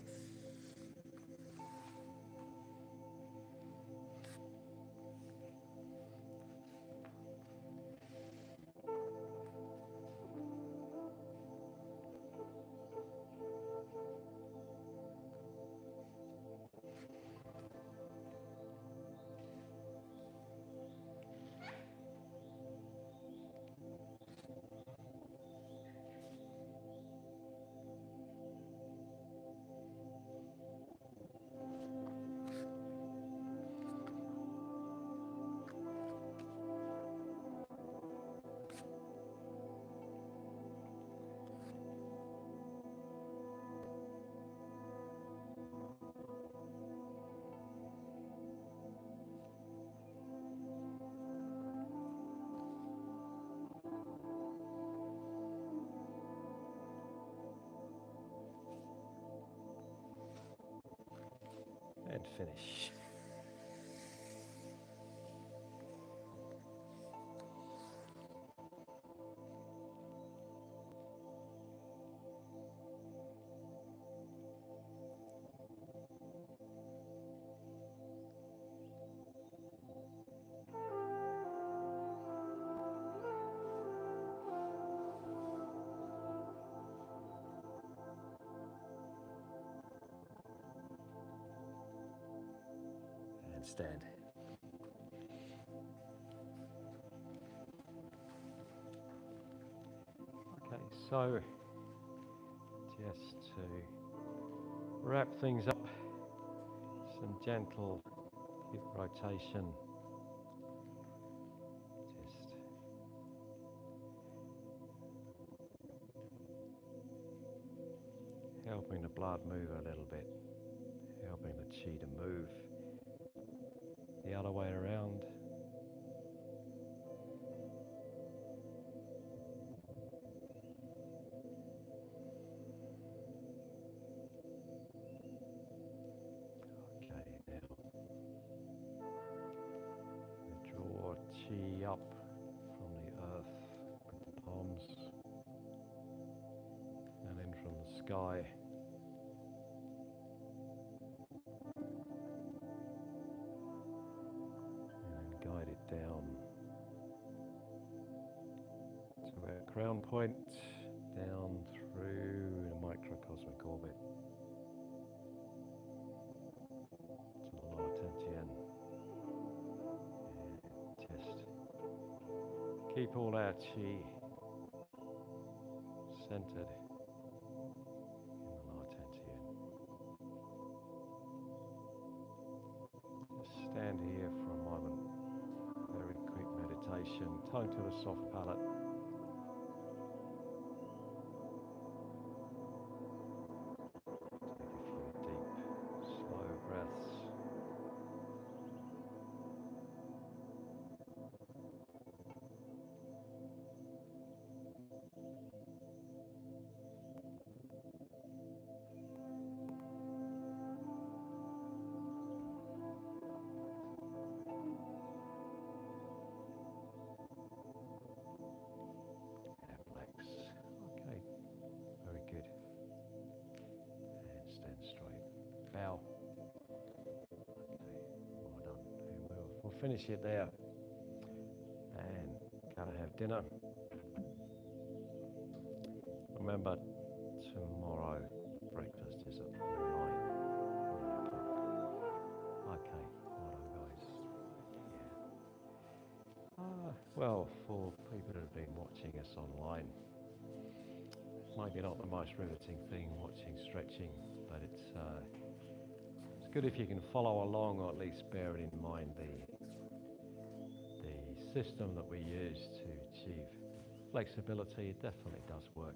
Speaker 1: And finish. And stand. Okay, so just to wrap things up, some gentle hip rotation. Just helping the blood move a little bit, helping the chi to move the other way around. Okay, now we draw chi up from the earth with the palms and then from the sky. And guide it down to our crown point, down through the microcosmic orbit to the lower Tantien. And just keep all our chi centered in the lower Tantien. Just stand here for a moment. Very quick meditation, tongue to the soft palate. Take a few deep, slow breaths. And relax. Okay, very good. And stand straight. Bow. Okay, well done. And we'll finish it there. And gotta have dinner. Remember, tomorrow breakfast is at 9 o'clock. Okay, well done, guys. Yeah. Well, for people that have been watching us online, maybe not the most riveting thing watching stretching, but it's good if you can follow along, or at least bear it in mind, the system that we use to achieve flexibility, it definitely does work.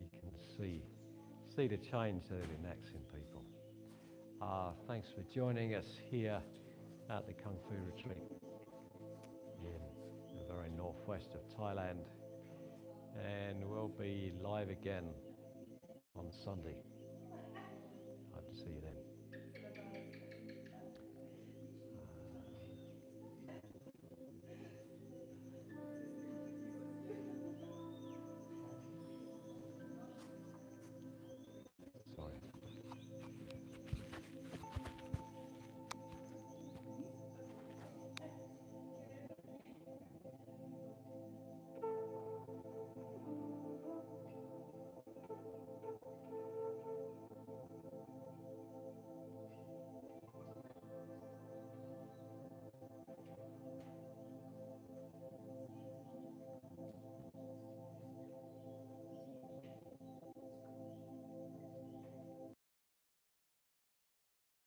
Speaker 1: You can see the change that it enacts in people. Thanks for joining us here at the Kung Fu Retreat in the very northwest of Thailand, and we'll be live again on Sunday.